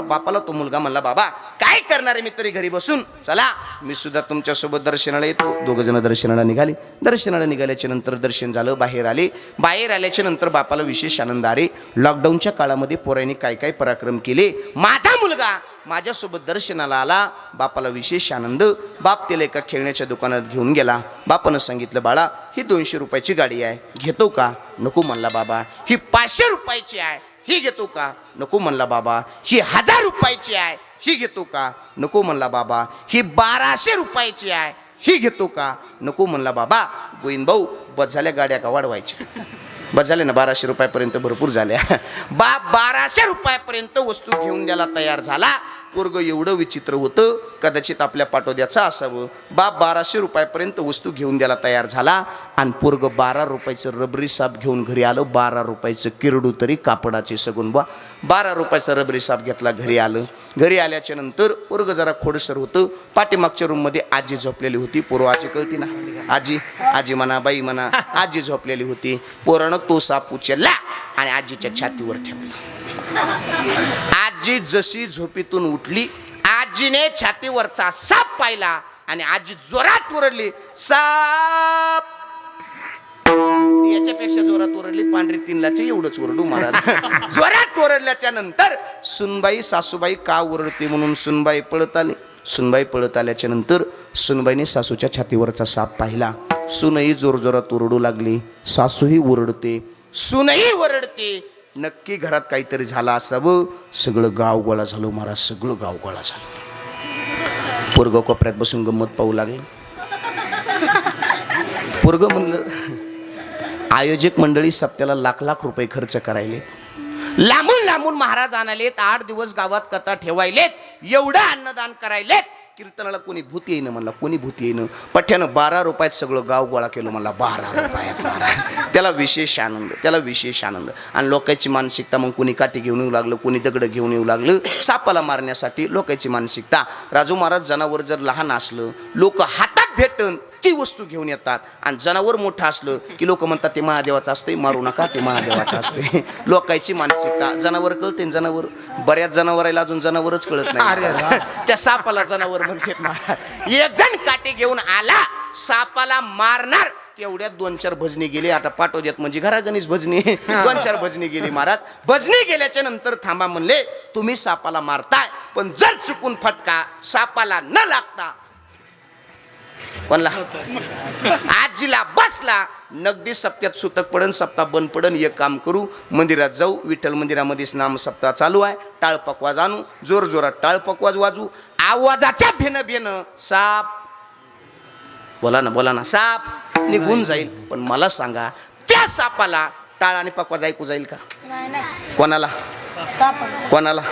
बापाला तो मुलगा म्हणला, बाबा काय करणार आहे मी तरी घरी बसून, चला मी सुद्धा तुमच्यासोबत दर्शनाला येतो. दोघ जण दर्शनाला निघाले. दर्शनाला निघाल्याच्या नंतर दर्शन झालं, बाहेर आले. बाहेर आल्याच्या नंतर बापाला विशेष आनंद आले. लॉकडाऊनच्या काळामध्ये पोरांनी काय काय पराक्रम केले. माझा मुलगा माझ्यासोबत दर्शनाला आला. बापाला विशेष आनंद. बाप त्याला एका खेळण्याच्या दुकानात घेऊन गेला. बापानं सांगितलं, बाळा ही 200 रुपयाची गाडी आहे, घेतो का? नको म्हणला बाबा. ही 500 रुपयाची आहे, ही घेतो का? नको म्हणला बाबा. ही 1000 रुपयाची आहे, ही घेतो का? नको म्हणला बाबा. ही 1200 रुपयाची आहे, ही घेतो का? नको म्हणला बाबा. गोविंद भाऊ बस झाल्या गाड्या का वाढवायच्या? बस झाले ना, 1200 रुपयापर्यंत भरपूर झाल्या. बाप 1200 रुपयापर्यंत वस्तू घेऊन द्यायला तयार झाला. पोरग एवढं विचित्र होतं, कदाचित आपल्या पाटोद्याचं असावं. बाप 1200 रुपयापर्यंत वस्तू घेऊन द्यायला तयार झाला आणि पोरग 12 रुपयाचं रबरी साप घेऊन घरी आलं. 12 रुपयाचं किरडू तरी कापडाचे सगून. 12 रुपयाचा रबरी साप घेतला, घरी आलं. घरी आल्याच्या नंतर पोरग जरा खोडसर होतं. पाठीमागच्या रूममध्ये आजी झोपलेली होती. पोरं आजी कळती ना, आजी आजी म्हणा, बाई म्हणा, आजी झोपलेली होती. पोरानं तो साप उचलला आणि आजीच्या छातीवर ठेवला. आजी जशी झोपेतून उठली, आजीने छातीवरचा साप पाहिला आणि आजी जोरात ओरडली, साप. याच्यापेक्षा जोरात ओरडली, पांढरी 3 लाचे एवढंच ओरडू महाराज. जोरात ओरडल्याच्या नंतर सुनबाई सासूबाई का ओरडते म्हणून सुनबाई पळत आली. सुनबाई पळत आल्याच्या नंतर सुनबाईने सासूच्या छातीवरचा साप पाहिला. सुनही जोरजोरात ओरडू लागली. सासूही ओरडते, सुनही ओरडते. नक्की घरात काहीतरी झालं असावं. सगळं गाव गोळा झालं महाराज, सगळं गाव गोळा झालं. पोरग कोपऱ्यात बसून गंमत पाहू लागलं. पोरग म्हणलं, आयोजक मंडळी सप्त्याला लाख लाख रुपये खर्च करायले, लांबून लांबून महाराज आणालेत, 8 दिवस गावात कथा ठेवायलेत, एवढं अन्नदान करायलेत. कीर्तनाला कोणी भूत येईन म्हणला, कोणी भूत येईन. पठ्यानं 12 रुपयात सगळं गाव गोळा केलं म्हणला. 12 रुपयात महाराज. त्याला विशेष आनंद, त्याला विशेष आनंद. आणि लोकांची मानसिकता मग कोणी काठी घेऊन येऊ लागलं, कोणी दगडं घेऊन येऊ लागलं सापाला मारण्यासाठी. लोकांची मानसिकता. राजू महाराज जनावर जर लहान असलं, लोक हातात भेटून ती वस्तू घेऊन येतात. आणि जनावर मोठं असलं की लोक म्हणतात ते महादेवाचं असते, मारू नका, ते महादेवाचं असते. लोकांची मानसिकता. जनावर कळते, जनावर. बऱ्याच जनावराला अजून जनावरच कळत नाही. त्या सापाला जनावर म्हणतात. एक जण काठी घेऊन आला, सापाला मारणार. तेवढ्यात 2-4 भजनी गेले. आता पाटोद्यात म्हणजे घरागणीच भजनी. 2-4 भजनी गेली महाराज. भजनी गेल्याच्या नंतर थांबा म्हणले, तुम्ही सापाला मारताय, पण जर चुकून फटका सापाला न लागता कोणला आजीला बसला, नगदी सप्त्यात सुतक पडन, सप्ताह बंद पडन. एक काम करू, मंदिरात जाऊ. विठ्ठल मंदिरामध्येच नाम सप्ताह चालू आहे. टाळ पकवाज आणू, जोर जोरात टाळ पकवाज वाजू. आवाजाच्या भेन भेन साप, बोला ना साप निघून जाईल. पण मला सांगा, त्या सापाला टाळ आणि पकवाज ऐकू जाईल का? कोणाला? कोणाला?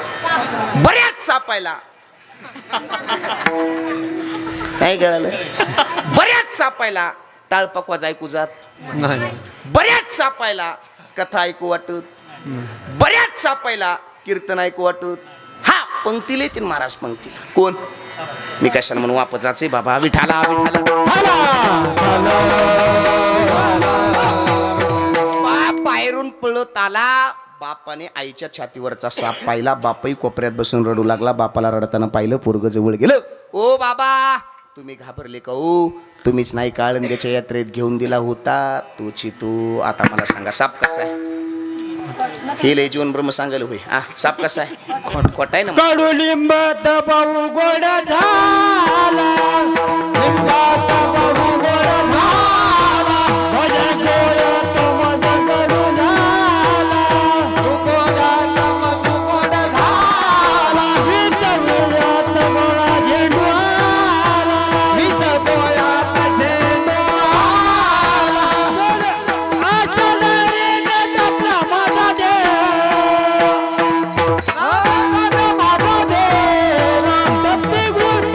बऱ्याच सापायला नाही कळालं. बऱ्याच सापायला टाळ पकवाज ऐकू जात नाही. बऱ्याच सापायला कथा ऐकू वाटत, बऱ्याच सापायला कीर्तन ऐकू वाटत. हा पंक्तीला येतील महाराज, पंक्तीला. कोण? मी कशाला म्हणून वापस जायचे बाबा. विठाला बाप बाहेरून पळत आला. बापाने आईच्या छातीवरचा साप पाहिला. बापही कोपऱ्यात बसून रडू लागला. बापाला रडताना पाहिलं. पोरग जवळ गेलं. ओ बाबा तुम्ही घाबरले का ओ? तुम्हीच नाही काळंद्याच्या यात्रेत घेऊन दिला होता तोची तू. आता मला सांगा साप कसा आहे? हे लय जीवन ब्रह्म सांगायला होय. साप कसा आहे? खोटा आहे ना. कडुलिंब दबाऊ गोड झाला, लिंबात दबाऊ गोड झाला, भजन गोड मज कडू झाला, गोडात मग गोड झाला, विचवल्यात मला झेंडू आला, विचवल्यात झेंडू आला, आचलरीने जपला माझा देव, माझा देव, तप्ती गुरु,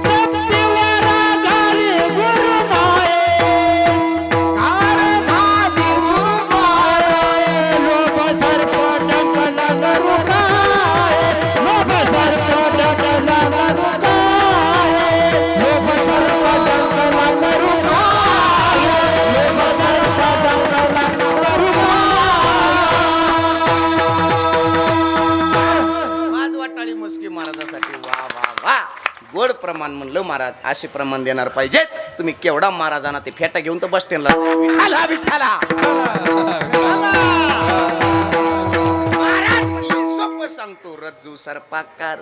तप्ती वरा झाली गुरु माये, कार झाली गुरु माये, लोभ सर्प डंकला करू काय, लोभ सर्प डंकला करू काय, लोभ सर्प डंकला करू काय, लोभ सर्प डंकला करू वाज वाटाळी मस्की महाराजासाठी. वा वा वा. गोड प्रमाण म्हणलं महाराज असे प्रमाण देणार पाहिजेत. तुम्ही केवढा महाराजांना ते फेटा घेऊन तर बस स्टँडला विठाला विठाला महाराज म्हणले सोपं सांगतो रज्जू सर्पाकार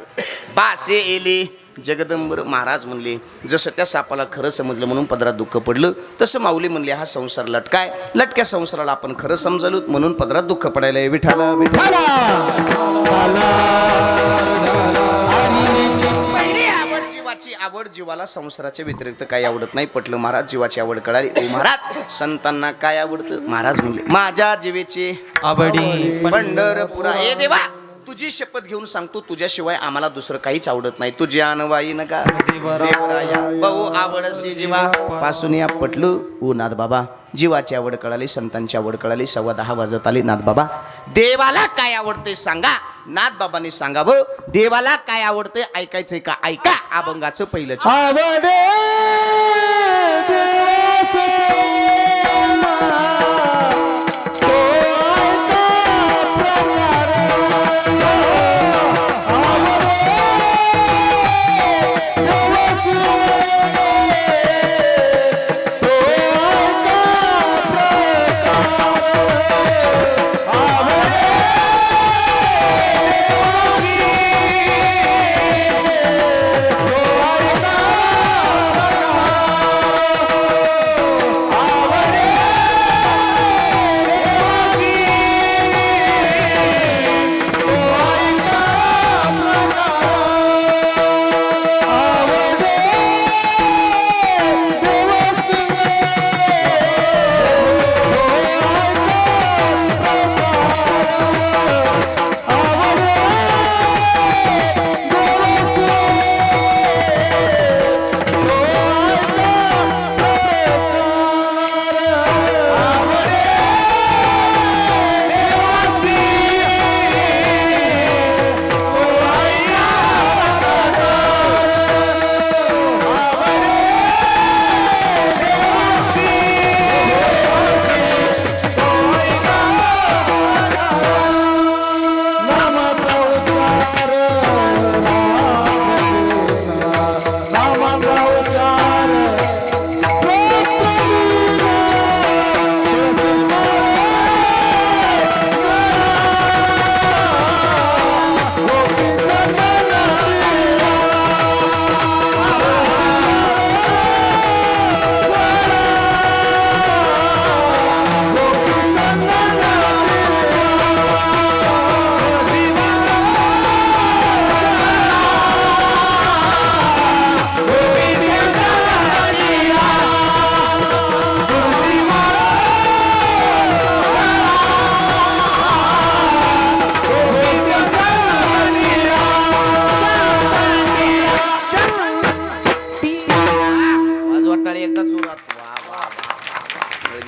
बासे एले जगदंबर. महाराज म्हणले जसं त्या सापाला खरं समजलं म्हणून पदरात दुःख पडलं, तसं माऊली म्हणले हा संसार लटकाय, लटक्या संसाराला आपण खरं समजलो म्हणून पदरात दुःख पडायला. विठाला विठाला. पहिली आवड जीवाची आवड. जीवाला संसाराच्या व्यतिरिक्त काही आवडत नाही. पटलं महाराज जीवाची आवड कळाली. ओ महाराज संतांना काय आवडतं? महाराज म्हणले माझ्या जीवेची आवडी पंढरपुरा. ए देवा तुझी शपथ घेऊन सांगतो तुझ्याशिवाय आम्हाला दुसरं काहीच आवडत नाही. तुझी अनवाई नका देवराया बहु आवडसी जीवा पासून या पटलं. ओ नाथ बाबा जीवाची आवड कळाली, संतांची आवड कळाली. 10:15 वाजत आले. नाथ बाबा देवाला काय आवडते सांगा. नाथ बाबांनी सांगावं देवाला काय आवडते. ऐकायचंय का? ऐका अभंगाचं पहिलं आवडे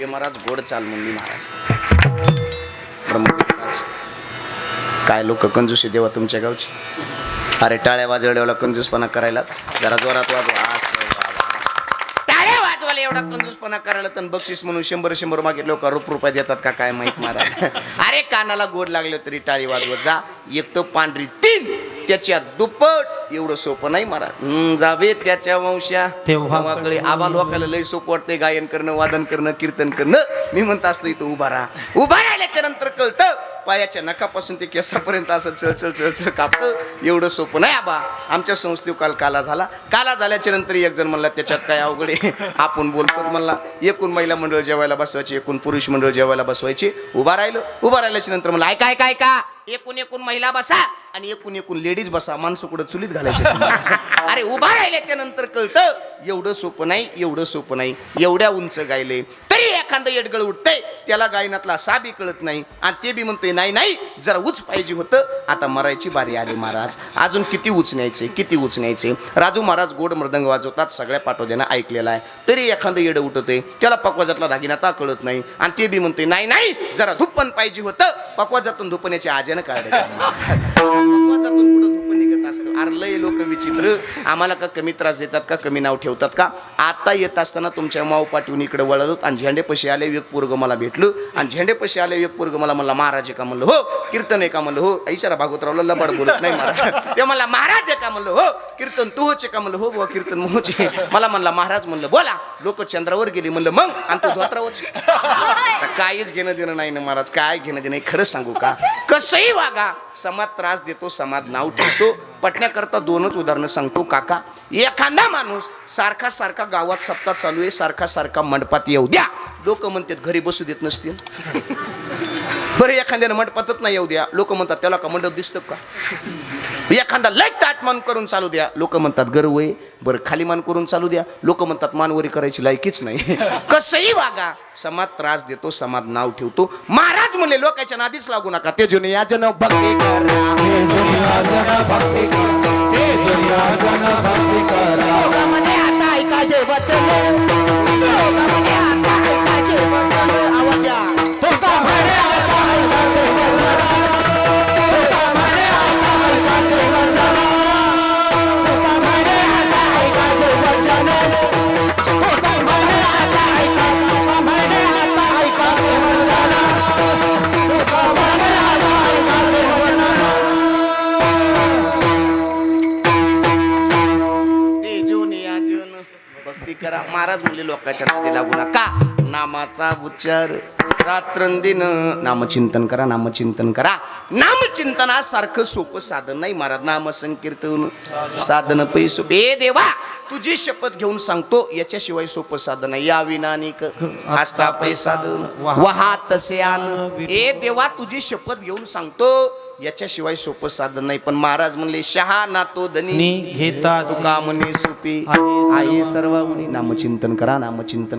महाराज गोड चाल म्हणली महाराज. ब्रह्मगिरी महाराज काय लोक कंजूसी देवा तुमच्या गावची. अरे टाळ्या वाजवल्याला कंजूसपणा करायला जरा जोरात वाजवा. असं टाळ्या वाजवायला एवढा कंजूसपणा करायला तर बक्षीस म्हणून 100 मागे लोक ₹1 देतात का काय माहित महाराज. अरे कानाला गोड लागलं तरी टाळी वाजवत जा. एक तर पांढरी 3 त्याच्या दुप्पट एवढं सोपं नाही महाराज. जावे त्याच्या वंशा तेव्हा कळे. आबा लोकाला लय सोपं वाटते गायन करणं, वादन करणं, कीर्तन करणं. मी म्हणत असतो इथं उभा राहा. उभा राहिल्याच्या नंतर कळतं पायाच्या नखापासून ते केसापर्यंत असं चळ कापतं. एवढं सोपं नाही आबा. आमच्या संस्थेव काला झाला. काला झाल्याच्या नंतर एक जण म्हणला त्याच्यात काय अवघड आहे, आपण बोलतो म्हणला. एकूण महिला मंडळ जेवायला बसवायचे, एकूण पुरुष मंडळ जेवायला बसवायचे. उभा राहिल्याच्या नंतर म्हणला ऐका एकूण महिला बसा आणि एकूण लेडीज बसा. माणसं कुठं चुलीत घालायचे. अरे उभा राहिल्याच्या नंतर कळतं एवढं सोपं नाही. एवढ्या उंच गायले तरी एखादं येडगळ उठतंय, त्याला गायनातला असा बी कळत नाही आणि ते बी म्हणतोय नाही जरा उच पाहिजे होतं. आता मरायची बारी आली महाराज. अजून किती उच न्यायचे. राजू महाराज गोड मृदंग वाजवतात, सगळ्या पाटोद्यानं ऐकलेला आहे. तरी एखादं येडं उठतंय, त्याला पकवाजातला दागिनाता कळत नाही आणि ते बी म्हणतोय नाही जरा धुप्पन पाहिजे होतं. पकवाजातून धुपण्याच्या आज्यानं काढलं. पकवाजातून पुढे धुपन निघत असतं. अरे लय लोक विचित्र. आम्हाला का कमी त्रास देतात का, कमी नाव ठेवतात का. आता येत असताना तुमच्या माव पाठवून इकडे वळत आणि झेंडेपशी आले. एक पोरग मला भेटलं आणि झेंडेपशी आले. एक पोरग मला म्हणला महाराज आहे का म्हणलं हो, कीर्तन आहे का म्हणलं हो. ऐशारा भागवतरावला लबाड बोलत नाही महाराज. ते मला महाराज आहे का म्हणलं हो, कीर्तन तू होचे का म्हणलं हो बुवा, कीर्तन मोचे. मला म्हणला महाराज म्हणलं बोला. लोक चंद्रावर गेली म्हणलं मग आणि तू धोत्रावरच. काहीच घेणं देणं नाही ना महाराज, काय घेणं देणं. खरंच सांगू का, कसंही वागा, समाज त्रास देतो, समाज नाव ठेवतो. पटण्याकरता दोनच उदाहरणं सांगतो काका. एखादा माणूस सारखा गावात सप्ताह चालू आहे, सारखा मंडपात येऊ द्या. लोक म्हणतात घरी बसू देत नसतील. बरं एखाद्यानं मंडपातच नाही येऊ द्या. लोक म्हणतात त्याला का मंडप दिसतं का. एखादा लय ताट मान करून चालू द्या. लोक म्हणतात गर्व आहे. बरं खाली मान करून चालू द्या. लोक म्हणतात मानवरी करायची लायकीच नाही. कसंही वागा, समाज त्रास देतो, समाज नाव ठेवतो. महाराज म्हणले लोकांच्या नादीच लागू नका. ते जुने या जन भक्ती करा. लोकांमध्ये आता ऐकायचे वचन. लोकांमध्ये आता ऐकायचे वचन. आवाज द्या. करा. महाराज म्हणले लोकांच्या नादी लागू नका. नामाचा उच्चार रात्रंदिन नामचिंतन करा. नामचिंतनासारखं सोपं साधन नाही महाराज. नाम संकीर्तन साधन पैसो. ए देवा तुझी शपथ घेऊन सांगतो, याच्याशिवाय सोपं साधन आहे. या विनानिक आस्था पैसाधन वहा तसे आन. ए देवा तुझी शपथ घेऊन सांगतो, याच्याशिवाय सोपं साधन नाही. पण महाराज म्हणले शहा ना तो धनी घेता तुका म्हणे सोपी आहे सर्व. नामचिंतन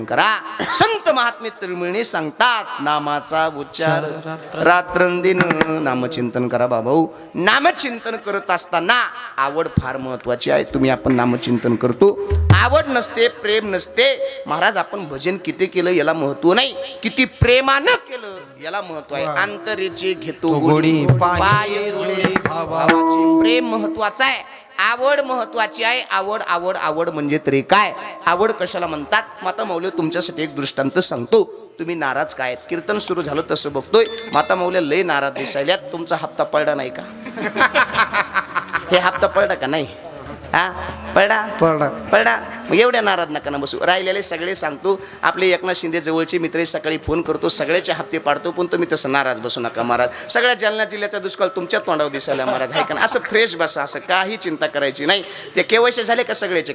करा. संत महात्मे तळमळीने सांगतात नामाचा उच्चार रात्रंदिन नामचिंतन करा. बाबाऊ नामचिंतन करत असताना आवड फार महत्वाची आहे. आपण नामचिंतन करतो, आवड नसते, प्रेम नसते. महाराज आपण भजन किती केलं याला महत्व नाही, किती प्रेमानं केलं याला महत्व आहे. अंतरेचे घेतो गोडी पाय जोडे भावाची. प्रेम महत्वाचं आहे, आवड महत्वाची आहे. आवड म्हणजे तरी काय, आवड कशाला म्हणतात. माता माऊली तुमच्यासाठी एक दृष्टांत सांगतो. तुम्ही नाराज काय, कीर्तन सुरू झालं तसं बघतोय माता माऊल्या लय नाराज दिसायल्यात. तुमचा हप्ता पडला नाही का. हे हप्ता पडला का नाही. हा पडला. मग एवढ्या नाराज नका ना बसू. राहिलेले सगळे सांगतो. आपले एकनाथ शिंदे जवळचे मित्र सकाळी फोन करतो, सगळ्याचे हप्ते पाडतो. पण तुम्ही तसं नाराज बसू नका महाराज. सगळ्या जालना जिल्ह्याचा दुष्काळ तुमच्या तोंडावर दिसायला महाराज आहे का. असं फ्रेश बसा, असं काही चिंता करायची नाही. ते केवायसी झाले का सगळ्याचे.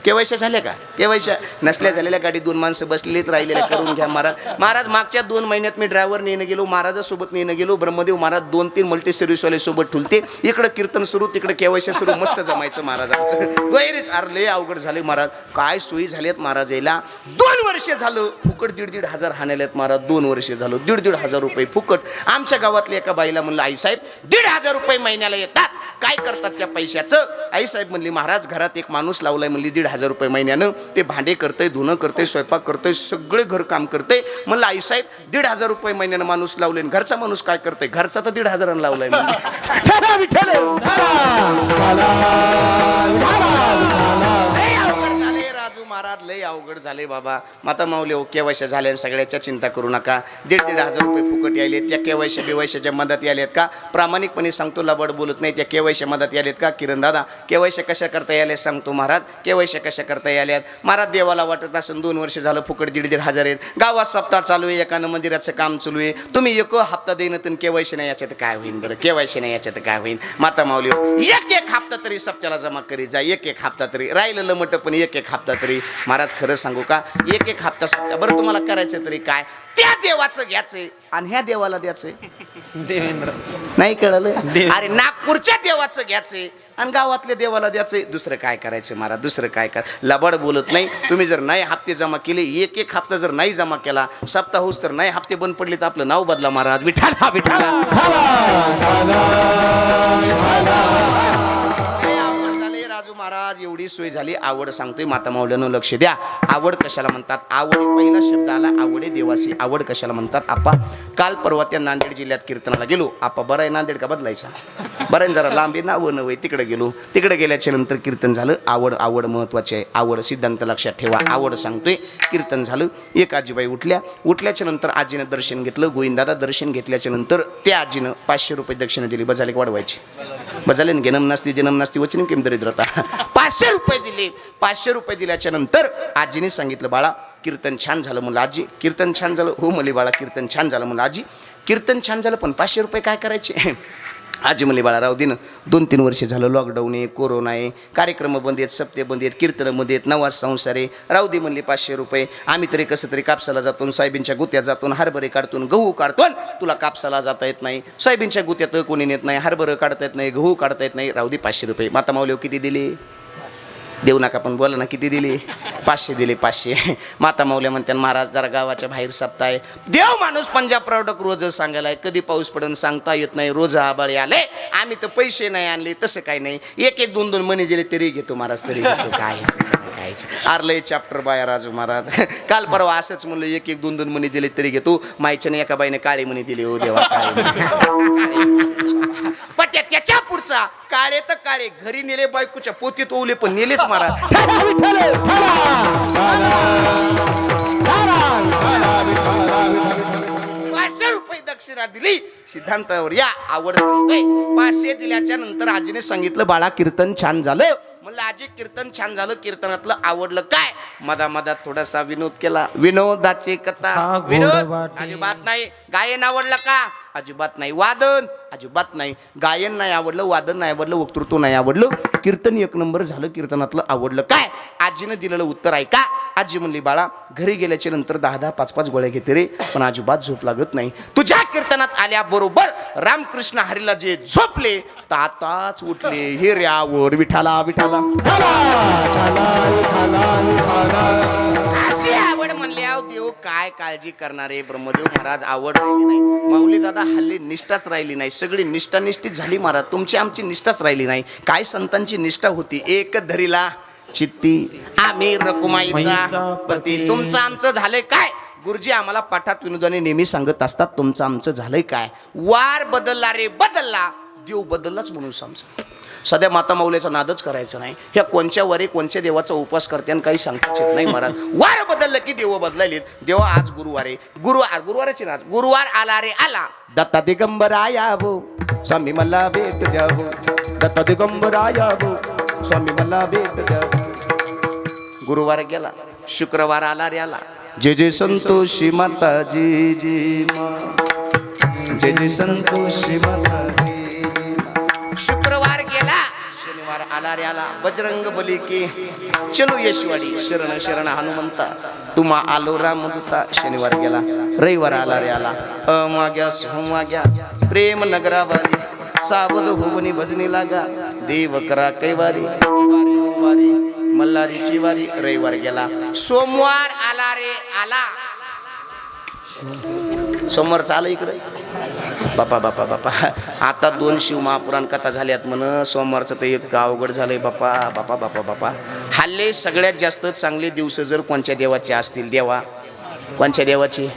केवायसी झाले का. केवायसी नसल्या झालेल्या गाडी 2 माणसं बसलेलीत, राहिलेल्या करून घ्या महाराज. मागच्या 2 महिन्यात मी ड्रायव्हर नेणं गेलो, महाराजासोबत नेणं गेलो. ब्रह्मदेव महाराज 2-3 मल्टी सर्व्हिसवाले सोबत ठुलते. इकडं कीर्तन सुरू, तिकडे केवायसी सुरू. मस्त जमायचं महाराजांचं. गैरेच अरले अवघड झाले महाराज. काय सोयी झाल्यात महाराज यायला. 2 वर्ष झालं फुकट 1,500 हजार हाणाल्यात महाराज. 2 वर्ष झालं 1,500 रुपये फुकट. आमच्या गावातल्या एका बाईला म्हणलं आई साहेब 1,500 रुपये महिन्याला येतात, काय करतात त्या पैशाचं. आई साहेब म्हणली महाराज घरात एक माणूस लावलाय म्हणली 1,500 रुपये महिन्यानं. ते भांडे करतंय, धुणं करतंय, स्वयंपाक करतंय, सगळे घर काम करतंय. म्हणलं आई साहेब 1,500 रुपये महिन्यानं माणूस लावले. घरचा माणूस काय करतंय. घरचा तर 1,500 लावलाय. राजू महाराज लय अवघड झाले बाबा. माता माऊली हो, केवायशा झाल्या सगळ्याच्या चिंता करू नका. 1,500 रुपये फुकट यायलेत. त्या केवायशा बेवायशाच्या मदत यालेत का? प्रामाणिकपणे सांगतो, लबड बोलत नाही. त्या केवायशा मदत यालेत का? किरण दादा, केवायशा कशा करता याले सांगतो महाराज. केवायशा कशा करता याल्यात महाराज? देवाला वाटत असं 2 वर्ष झालं फुकट 1,500 आहेत. गावात सप्ताह चालू आहे, एकानं मंदिराचं काम चालू आहे. तुम्ही एक हप्ता देणं तर केवायशा नाही याच्यात काय होईल बरं? केवायशा नाही याच्यात काय होईल? माता माऊली हो, एक हप्ता तरी सप्त्याला जमा करीत जा. एक हप्ता तरी राहिलेलं म्हटलं, पण एक हप्ता तरी. महाराज खरं सांगू का, एक हप्ता सप्त्या बरं तुम्हाला करायचं तरी काय? त्या देवाचं घ्यायचंय आणि ह्या देवाला द्यायचंय. देवेंद्र नाही कळलं? अरे नागपूरच्या देवाचं घ्यायचंय आणि गावातल्या देवाला द्यायचंय. दुसरं काय करायचं महाराज? दुसरं काय कर? लबाड बोलत नाही. तुम्ही जर नाही हप्ते जमा केले, एक हप्ता जर नाही जमा केला, सप्ताह होस तर नाही हप्ते बंद पडले तर आपलं नाव बदला महाराज. विठाला विठाला. राजू महाराज एवढी सोय झाली. आवड सांगतोय, माता माऊल्यानं लक्ष द्या. आवड कशाला म्हणतात? आवड पहिला शब्द आला, आवडे देवासी. आवड कशाला म्हणतात? आपा काल परवा त्या नांदेड जिल्ह्यात कीर्तनाला गेलो. आपा बरं आहे नांदेड का बदलायचा? बरं आहे, जरा लांबी नावं नव्हे. तिकडे गेलो. तिकडे गेल्याच्या नंतर कीर्तन झालं. आवड आवड महत्वाची आहे. आवड सिद्धांत लक्षात ठेवा. आवड सांगतोय. कीर्तन झालं. एक आजीबाई उठल्याच्या नंतर आजीनं दर्शन घेतलं. गोविंदादा दर्शन घेतल्याच्या नंतर त्या आजीनं 500 रुपये दक्षिणा दिली. बजाले वाढवायची. बजाले जनम नसती जनम नसती वचन किम दरिद्रता. 500 रुपये दिले. 500 रुपये दिल्याच्या नंतर आजीने सांगितलं, बाळा कीर्तन छान झालं. म्हणलं आजी कीर्तन छान झालं. हो म्हणले, बाळा कीर्तन छान झालं. म्हणलं आजी कीर्तन छान झालं, पण 500 रुपये काय करायचे? आजी म्हणले, बाळा राहू दे ना, 2-3 वर्ष झालं लॉकडाऊन आहे, कोरोना आहे, कार्यक्रम बंद आहेत, सप्ते बंद आहेत, कीर्तनं बंद आहेत, नवाज संसार आहे. राहू दे म्हणले 500 रुपये. आम्ही तरी कसं तरी कापसाला जातो, सोयाबीनच्या गुत्यात जातो, हरभरे काढतो, गहू काढतो. तुला कापसाला जाता येत नाही, सोयाबीनच्या गुत्यात कोणी नेत नाही, हरभरं काढता येत नाही, गहू काढता येत नाही. राहू दे 500 रुपये. माता माऊली किती दिले? देऊ नका पण बोला ना, किती दिले? 500 दिले. 500. माता माऊल्या म्हणतात, महाराज जरा गावाच्या बाहेर सप्ताह आहे. देव माणूस पंजाब प्रॉडक्ट रोज सांगायला, कधी पाऊस पडून सांगता येत नाही. रोज आबाळे आले, आम्ही तर पैसे नाही आणले. तसं काही नाही. 1-2 मणी दिले तरी घेतो महाराज, तरी घेतो. काय आरलंय चॅप्टर बाया राजू महाराज. काल परवा असंच म्हणलं, 1-2 मणी दिले तरी घेतो. मायच्याने एका बाईने काळे मणी दिले. हो देवा, पट्या त्याच्या पुढचा काळे तर काळे. घरी नेले, बायकोच्या पोतीत ओवले, पण नेलेच महाराज. 500 रुपये दक्षिणा दिली. सिद्धांतावर या. आवड सांगतोय. 500 दिल्याच्या नंतर आजीने सांगितलं, बाळा कीर्तन छान झालं. म्हणलं आजी कीर्तन छान झालं, कीर्तनातलं आवडलं काय? मधात थोडासा विनोद केला. विनोदाची कथा. विनोद अजिबात नाही. गायन आवडलं का? अजिबात नाही. वादन अजिबात नाही. गायन नाही आवडलं, वादन नाही आवडलं, वक्तृत्व नाही आवडलं, कीर्तन 1 नंबर झालं. कीर्तनातलं आवडलं काय? आजीनं दिलेलं उत्तर आहे का? आजी म्हणली, बाळा घरी गेल्याच्या नंतर 10-10, 5-5 गोळ्या घेते रे, पण अजिबात झोप लागत नाही. तुझ्या कीर्तनात आल्याबरोबर रामकृष्ण हरीला जे झोपले तर आताच उठले. हे रे आवड. विठाला विठाला. अशी आवड म्हणले. देव काय काळजी करणारे ब्रह्मदेव महाराज. आवड राहिली नाही. माऊली दादा हल्ली निष्ठाच राहिली नाही. सगळी निष्ठा झाली महाराज. तुमची आमची निष्ठाच राहिली नाही. काय संतांची निष्ठा होती? एक धरीला चित्ती आम्ही रकुमाईचा पती. तुमचं आमचं झालंय काय? गुरुजी आम्हाला पाठात विनोदाने नेहमी सांगत असतात, तुमचं आमचं झालंय काय? वार बदलला रे बदलला, देव बदललाच म्हणून समजा. सध्या माता माऊलीचा नादच करायचा नाही. ह्या कोणच्या वारी कोणत्या देवाचा उपवास करते आणि काही सांगताच येत नाही महाराज. वार बदललं की देव बदलायलेत. देवा आज गुरुवार आहे. गुरुवाराची नाच. गुरुवार आला रे आला. दत्ता दिगंबराया भो स्वामी मला भेट द्यावो. दत्ता दिगंबराया भो स्वामी मला भेट द्यावो. गुरुवार गेला, शुक्रवार आला रे आला. जय जय संतोषी माता जी जी मा. जय जय संतोषी माता जी. शुक्रवार गेला, शनिवार आला रे आला. बजरंग बली की चलो यशवाडी. शरण शरण हनुमंता तुम्हा आलो रामदूता. शनिवार गेला, रविवार आला रे आला. अमाग्या सोमाग्या प्रेम नगरावारी. सावध होवनी भजनी लागा. देव करा कैवारी. वारी मल्हारीची वारी. रविवार गेला, सोमवार आला रे आला. सोमवारचा आला इकडे. बापा बापा बापा. आता 2 शिवमहापुराण कथा झाल्यात म्हण. सोमवारचं तर एक अवघड झालंय बापा बापा बापा बापा. हल्ले सगळ्यात जास्त चांगले दिवस जर कोणत्या देवाचे असतील, देवा कोणत्या देवाचे?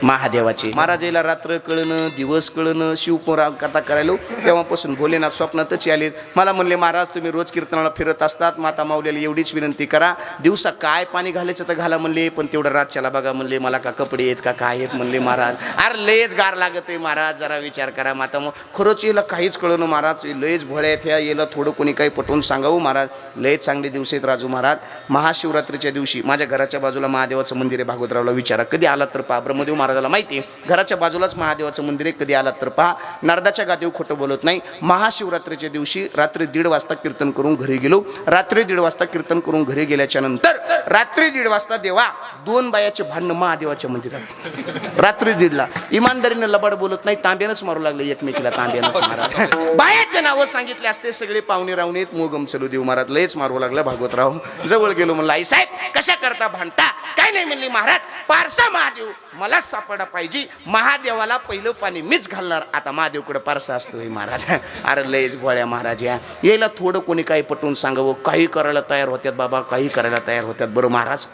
महादेवाचे. महाराजाला रात्र कळणं दिवस कळणं शिवपुरा कथा करायलो तेव्हापासून भोलेनाथ स्वप्नातच आले. मला म्हणले महाराज तुम्ही रोज कीर्तनाला फिरत असतात, माता माऊलीला एवढीच विनंती करा दिवसा काय पाणी घालायचं तर घाला म्हणले, पण तेवढं रातच्याला बघा म्हणले, मला का कपडे आहेत का काय आहेत म्हणले महाराज. अरे लयच गार लागत आहे महाराज, जरा विचार करा. माता मग खरंच याला काहीच कळणं महाराज, लयच भोळ्या आहेत ह्या, याला थोडं कोणी काही पटवून सांगावं महाराज. लयच चांगले दिवस आहेत राजू महाराज. महाशिवरात्रीच्या दिवशी माझ्या घराच्या बाजूला महादेवाचं मंदिर आहे. भागवतरावला विचारा कधी आलात तर पहा. ब्रह्मदेव महाराजाला माहिती आहे घराच्या बाजूलाच महादेवाचं मंदिर आहे, कधी आलात तर पहा. नरदाच्या गादीवर खोटं बोलत नाही. महाशिवरात्रीच्या दिवशी रात्री 1:30 वाजता कीर्तन करून घरी गेलो. रात्री 1:30 वाजता कीर्तन करून घरी गेल्याच्या नंतर रात्री 1:30 वाजता देवा 2 बायाचे भांडणं महादेवाच्या मंदिरात. रात्री 1:30ला इमानदारीनं लबाड बोलत नाही, तांब्यानंच मारू लागले एकमेकीला, तांब्यानंच महाराज. बायाचे नावं सांगितले असते सगळे पाहुणे रावणेत मोगम चलू देव महाराज. लयच मारू लागला. भागवतराव जवळ गेलो म्हणलं आई साहेब कशा करता भांडता? काय नाही म्हणली महाराज, पारसा महादेव मला सापडा पाहिजे, महादेवाला पहिलं पाणी मीच घालणार. आता महादेवकडे पारसा असतोय महाराज. अरे लयच भोळ्या महाराज याला थोडं कोणी काही पटवून सांगावं, काही करायला तयार होत्यात बाबा, काही करायला तयार होत्यात. बरं महाराज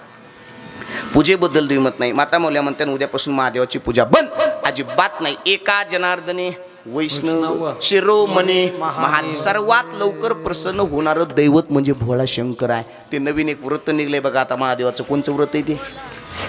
पूजेबद्दल दुमत नाही. माता मौल्या म्हणतात उद्यापासून महादेवाची पूजा बंद, अजिबात नाही. एका जनार्दने वैष्णव शिरोमणी महान सर्वात लवकर प्रसन्न होणारं दैवत म्हणजे भोळा शंकर आहे. ते नवीन एक व्रत निघले बघा आता महादेवाचं. कोणचं व्रत आहे ते?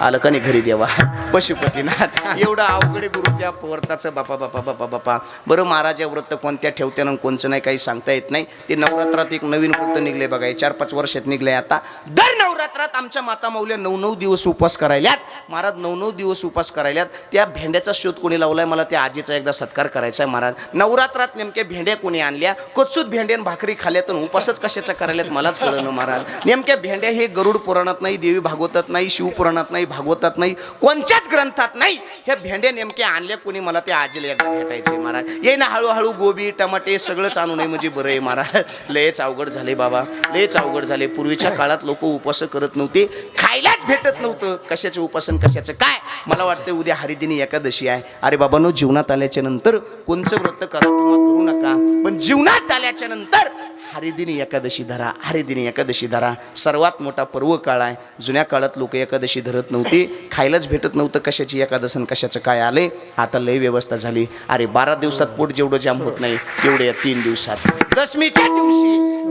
आलं का नाही घरी देवा पशुपतीनाथ. एवढं अवघडे गुरु त्या व्रताचं बापा बापा बापा बापा. बरं महाराज व्रत कोणत्या ठेवत्यानं कोणचं नाही काही सांगता येत नाही. ते नवरात्रात एक नवीन व्रत निघले बघा, 4-5 वर्षात निघले. आता दर नवरात्रात आमच्या माता माऊल्या 9-9 दिवस उपवास करायल्यात महाराज. 9-9 दिवस उपवास करायल्यात. त्या भेंड्याचा शोध कोणी लावलाय मला त्या आजीचा एकदा सत्कार करायचा आहे महाराज. नवरात्रात नेमक्या भेंड्या कोणी आणल्या? कच्चूत भेंड्यान भाकरी खाल्यात आणि उपवासच कशाचा करायल्यात मलाच कळलं महाराज. नेमक्या भेंड्या हे गरुड पुराणात नाही, देवी भागवतात नाही, शिवपुराणात नाही, भागवतात नाही, कोणत्याच ग्रंथात नाही. ह्या भेंड्या नेमक्या आणल्या कोणी मला त्या आजीला एकदा भेटायचे महाराज. ये ना हळूहळू गोबी टमाटे सगळंच आणू नये म्हणजे बरं आहे महाराज. लयच अवघड झाले बाबा, लयच अवघड झाले. पूर्वीच्या काळात लोक उपवास करत नव्हते, खायलाच भेटत नव्हतं. कशाचं उपासन कशाचं काय? मला वाटतं उद्या हरिदिनी एकादशी आहे. अरे बाबांनो जीवनात आल्याच्या नंतर कोणचं व्रत करा किंवा करू नका, पण जीवनात आल्याच्या नंतर हरिदिनी एकादशी धरा, हरिदिनी एकादशी धरा. सर्वात मोठा पर्व काळ आहे. जुन्या काळात लोक एकादशी धरत नव्हते, खायलाच भेटत नव्हतं. कशाची एकादशन कशाचं काय आले. आता लय व्यवस्था झाली. अरे 12 दिवसात पोट जेवढं जाम होत नाही तेवढे या 3 दिवसात.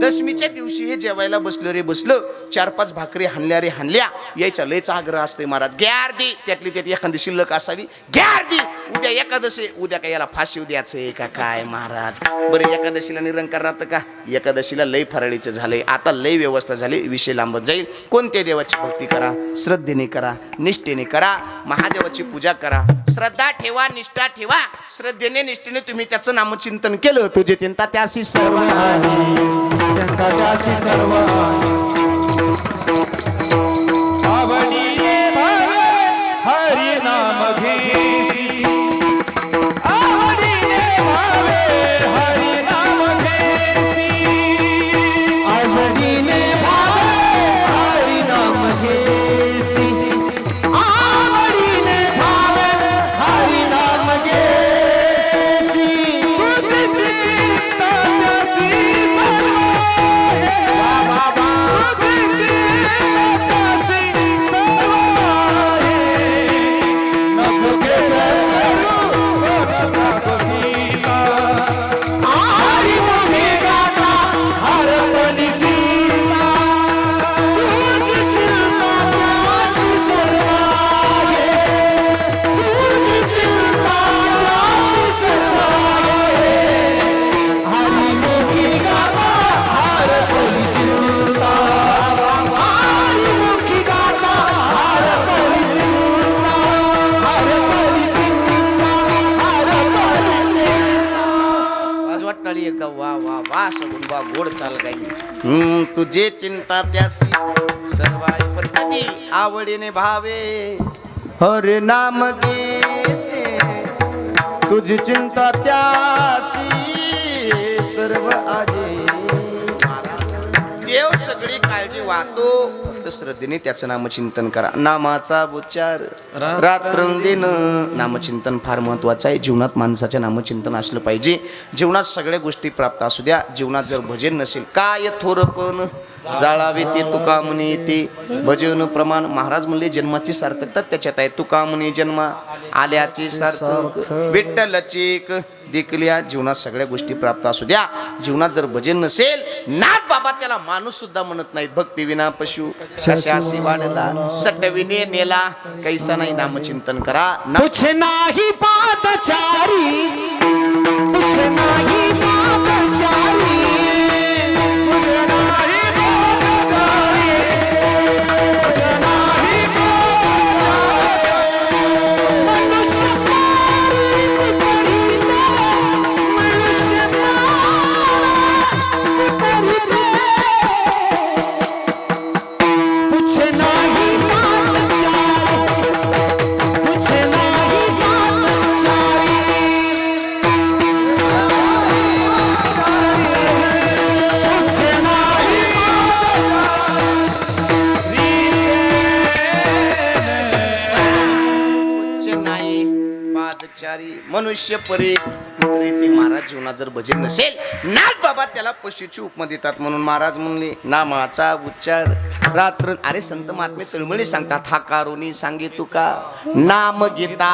दशमीच्या दिवशी हे जेवायला बसलं रे बसलं, 4-5 भाकरी हाणल्या रे हाणल्या, यायचा लयच आग्रह असते महाराज. ग्यार्दी त्यातली त्यात एखादी शिल्लक असावी. ग्यार्दी उद्या एकादशी, उद्या काय याला फाशी द्यायचंय का काय महाराज. बरं एकादशीला निरंकार राहतं का? एकादशीला लय फराळीचं झालंय. आता लय व्यवस्था झाली, विषय लांबत जाईल. कोणत्या देवाची भक्ती करा, श्रद्धेने करा, निष्ठेने करा. महादेवाची पूजा करा, श्रद्धा ठेवा, निष्ठा ठेवा. श्रद्धेने निष्ठेने तुम्ही त्याचं नामचिंतन केलं, तुझे चिंता त्याशी सर्व चिंता त्यासी सर्व आवडीने भावे हरी नाम घेसी. आवडीने भावे हरी नाम घेसी. आवडीने भावे हरी नाम घेसी. आवडीने भावे हरी नाम घेसी. तुझी चिंता त्यासी एकदा वा वा वा सगून वा गोड चाल काही. तुझे चिंता त्यासी सर्व पण कधी आवडीने भावे हरे नाम घेसे. तुझी चिंता त्यासी सर्व आजे. देव सगळी काळजी वाहतो. फक्त श्रद्धेने त्याचं नामचिंतन करा. नामाचा उच्चार रात्रंदिन. नामचिंतन फार महत्वाचं आहे. जीवनात माणसाच्या नामचिंतन असलं पाहिजे. जीवनात सगळ्या गोष्टी प्राप्त असू द्या. जीवनात जर भजन नसेल, काय थोरपण जाळावे ते तुका म्हणे ते भजन प्रमाण. महाराज म्हणले जन्माची सार्थकता त्याच्यात आहे. तुका म्हणे जन्मा आल्याची सार्थक विठ्ठलची देखल्या. जीवनात सगळ्या गोष्टी प्राप्त असू द्या. जीवनात जर भजन नसेल, नाथ बाबा त्याला माणूस सुद्धा म्हणत नाहीत. भक्ती विना पशु कशासी वाढला, सटविने नेला, कैसा नाही. नामचिंतन करा. कुछ नाही पादचारी, कुछ नाही पादचारी, कुछ नाही पादचारी, कुछ नाही पादचारी. मनुष्य सारी कुतरीला, मनुष्य सारी कुतरीला. कुछ नाही पादचारी, कुछ नाही पादचारी. उच्च नाही पादचारी मनुष्य परी कुत्रे ते. महाराज जीवनात जर भजन नसेल, नाथ बाबा त्याला पशुची उपमा देतात. म्हणून महाराज म्हणले नामाचा उच्चार रात्र. अरे संत महात्मे तळमळी सांगतात. हा कारुणी सांगे तुका नाम घेता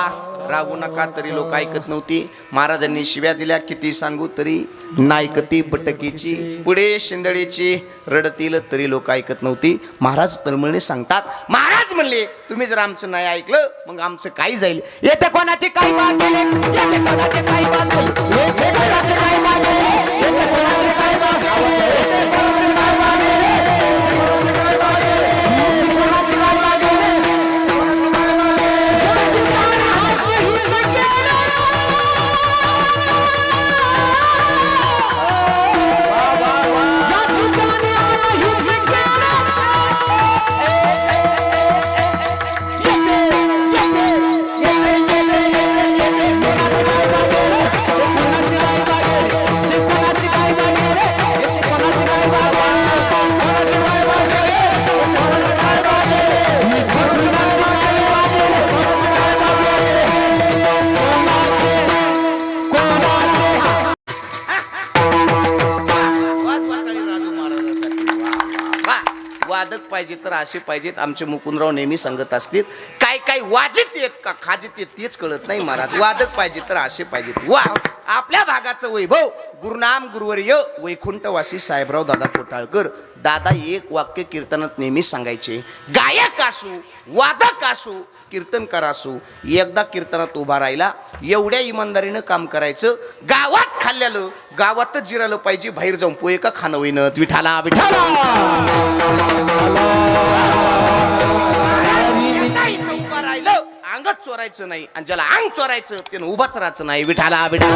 राहू नका. तरी लोक ऐकत नव्हती. महाराजांनी शिव्या दिल्या, किती सांगू तरी नायकती बटकीची. पुढे शिंदळीची रडतील तरी लोक ऐकत नव्हती. महाराज तळमळीने सांगतात. महाराज म्हणले तुम्ही जर आमचं नाही ऐकलं, मग आमचं काय जाईल. येते कोणाचे काय बात केले, येते कोणाचे काय बात केले, येते कोणाचे काय बात केले, येते कोणाचे काय बात केले, येते कोणाचे काय बात केले, कोणाचे काय बात केले, कोणाचे काय बात केले, कोणाचे काय बात केले. वादक पाहिजे तर असे पाहिजेत. आमचे मुकुंदराव नेहमी सांगत असतील, काय काय वाजित येत का खाजित येत तेच कळत नाही महाराज. वादक पाहिजे तर असे पाहिजेत. वा आपल्या भागाचं वैभव. गुरुनाम गुरुवर्य वैकुंठवासी साहेबराव दादा कोटाळकर दादा एक वाक्य कीर्तनात नेहमी सांगायचे. गायक असू, वादक असू, कीर्तनकार असू, एकदा कीर्तनात उभा राहिला, एवढ्या इमानदारीनं काम करायचं. गावात खाल्ल्यालं गावातच जिरायला पाहिजे. बाहेर जाऊन पोहे का खाणं होईनत. विठाला विठाला उभा राहिलं, अंगच चोरायचं नाही. आणि ज्याला अंग चोरायचं त्यानं उभाच राहायचं नाही. विठाला विठाला.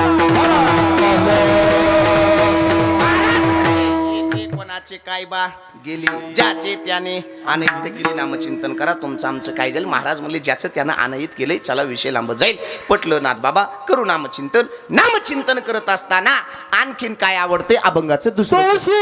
कोणाचे काय बा गेली, ज्याचे त्याने अनहित केली. नामचिंतन करा. तुमचं आमचं काय जाईल. महाराज म्हणले ज्याचं त्यानं अनहित केलंय, चला विषय लांबत जाईल. पटलं नाथ बाबा, करू नामचिंतन. नामचिंतन करत असताना आणखीन काय आवडते. अभंगाचं दुसरं तुळशी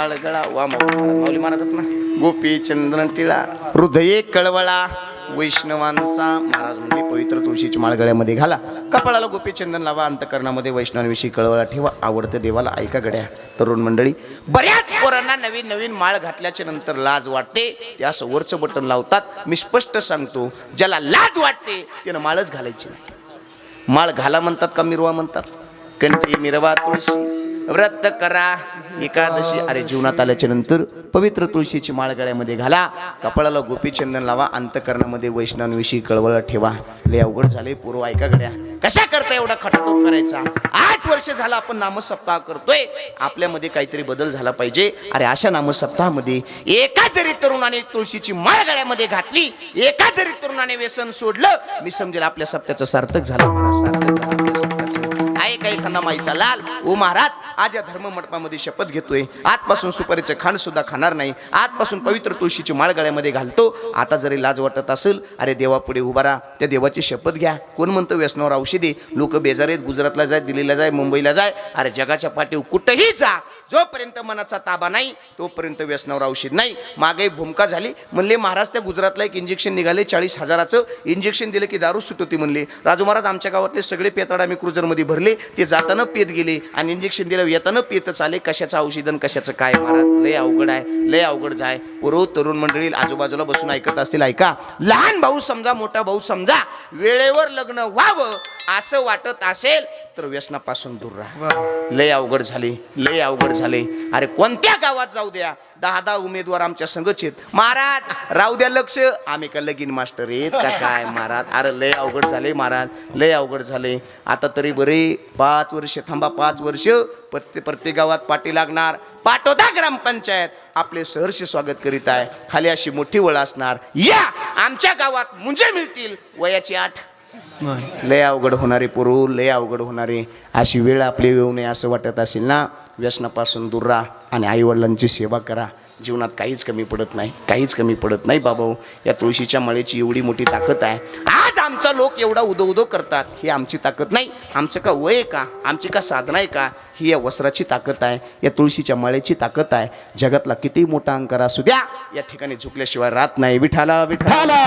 माळगळा वा माऊली मारतात ना, गोपी चंदन टिळा हृदये कळवळा वैष्णवांचा. महाराज म्हणजे पवित्र तुळशीची माळ गळ्यामध्ये घाला, कपाळाला गोपी चंदन लावा, अंतकरणामध्ये वैष्णवांविषयी कळवळा ठेवा, आवडतं देवाला ऐका गड्या. तरुण मंडळी, बऱ्याच पोरांना नवीन नवीन माळ घातल्याच्या नंतर लाज वाटते, त्या वरचं बटन लावतात. मी स्पष्ट सांगतो, ज्याला लाज वाटते त्यानं माळच घालायची नाही. माळ घाला म्हणतात का मिरवा म्हणतात? कंठी मिरवा तुळशी, व्रत करा एकादशी. अरे जीवनात आल्याच्या नंतर पवित्र तुळशीची माळ गळ्यामध्ये घाला, कपाळाला गोपी चंदन लावा, अंतकरणामध्ये वैष्णवांविषयी कळवळ ठेवा. लय अवघड झाले पूर्व, ऐका गड्या. कशा करता एवढा खटाटोप करायचा? 8 वर्ष झाला आपण नामसप्ताह करतोय, आपल्यामध्ये काहीतरी बदल झाला पाहिजे. अरे अशा नामसप्ताहामध्ये एका जरी तरुणाने तुळशीची माळ गळ्यामध्ये घातली, एका जरी तरुणाने व्यसन सोडलं, मी समजेल आपल्या सप्त्याचं सार्थक झालं. महाराज सार्थक झालं आपल्या सप्त्याचं. आहे काही खाना माईचा लाल. ओ महाराज, आज या धर्म मंडपामध्ये शपथ घेतोय, आजपासून सुपारीचं खांड सुद्धा खाणार नाही, आजपासून पवित्र तुळशीची माळ गळ्यामध्ये घालतो. आता जरी लाज वाटत असेल, अरे देवापुढे उभा राहा, त्या देवाची शपथ घ्या. कोण म्हणतं व्यसनावर औषधी? लोक बेजार आहेत, गुजरातला जाय, दिल्लीला जाय, मुंबईला जाय, अरे जगाच्या पाठीवर कुठेही जा, जोपर्यंत मनाचा ताबा नाही तोपर्यंत व्यसनावर औषध नाही. मागे भूमिका झाली, म्हणले महाराज त्या गुजरातला एक इंजेक्शन निघाले, 40,000चं इंजेक्शन दिलं की दारू सुटवते म्हणले. राजू महाराज, आमच्या गावातले सगळे पेताड आम्ही क्रुझरमध्ये भरले, ते जाताना पेत गेले आणि इंजेक्शन दिलं येताना पेतच आले. कशाचं औषध आणि कशाचं काय महाराज? लय अवघड आहे, लय अवघड जाय. पुरो तरुण मंडळी आजूबाजूला बसून ऐकत असतील, ऐका. लहान भाऊ समजा, मोठा भाऊ समजा, वेळेवर लग्न व्हावं असं वाटत असेल तर व्यसनापासून दूर राहा. लय अवघड झाले, लय अवघड झाले. अरे कोणत्या गावात जाऊ द्या, 10 उमेदवार आमच्या संघच आहेत. महाराज राहू द्या लक्ष, आम्ही का लगीन मास्टर आहेत का काय महाराज? अरे लय अवघड झाले महाराज, लय अवघड झाले. आता तरी बरे 5 वर्ष थांबा, 5 वर्ष प्रत्येक गावात पाठी लागणार. पाटोदा ग्रामपंचायत आपले सहर्ष स्वागत करीत आहे. खाली अशी मोठी वळ असणार, या आमच्या गावात मुंजे मिळतील वयाची 8. लय अवघड होणारे पुरू, लय अवघड होणारे. अशी वेळ आपली येऊ नये असं वाटत असेल ना, व्यसनापासून दूर राहा आणि आईवडिलांची सेवा करा. जीवनात काहीच कमी पडत नाही, काहीच कमी पडत नाही बाबा. या तुळशीच्या माळेची एवढी मोठी ताकद आहे. आज आमचा लोक एवढा उदो करतात, ही आमची ताकद नाही. आमचं का वय का, आमची का साधना आहे का? ही या वस्त्राची ताकद आहे, या तुळशीच्या माळेची ताकद आहे. जगातला किती मोठा अंकार असू द्या, या ठिकाणी झुकल्याशिवाय राहत नाही. विठाला विठाला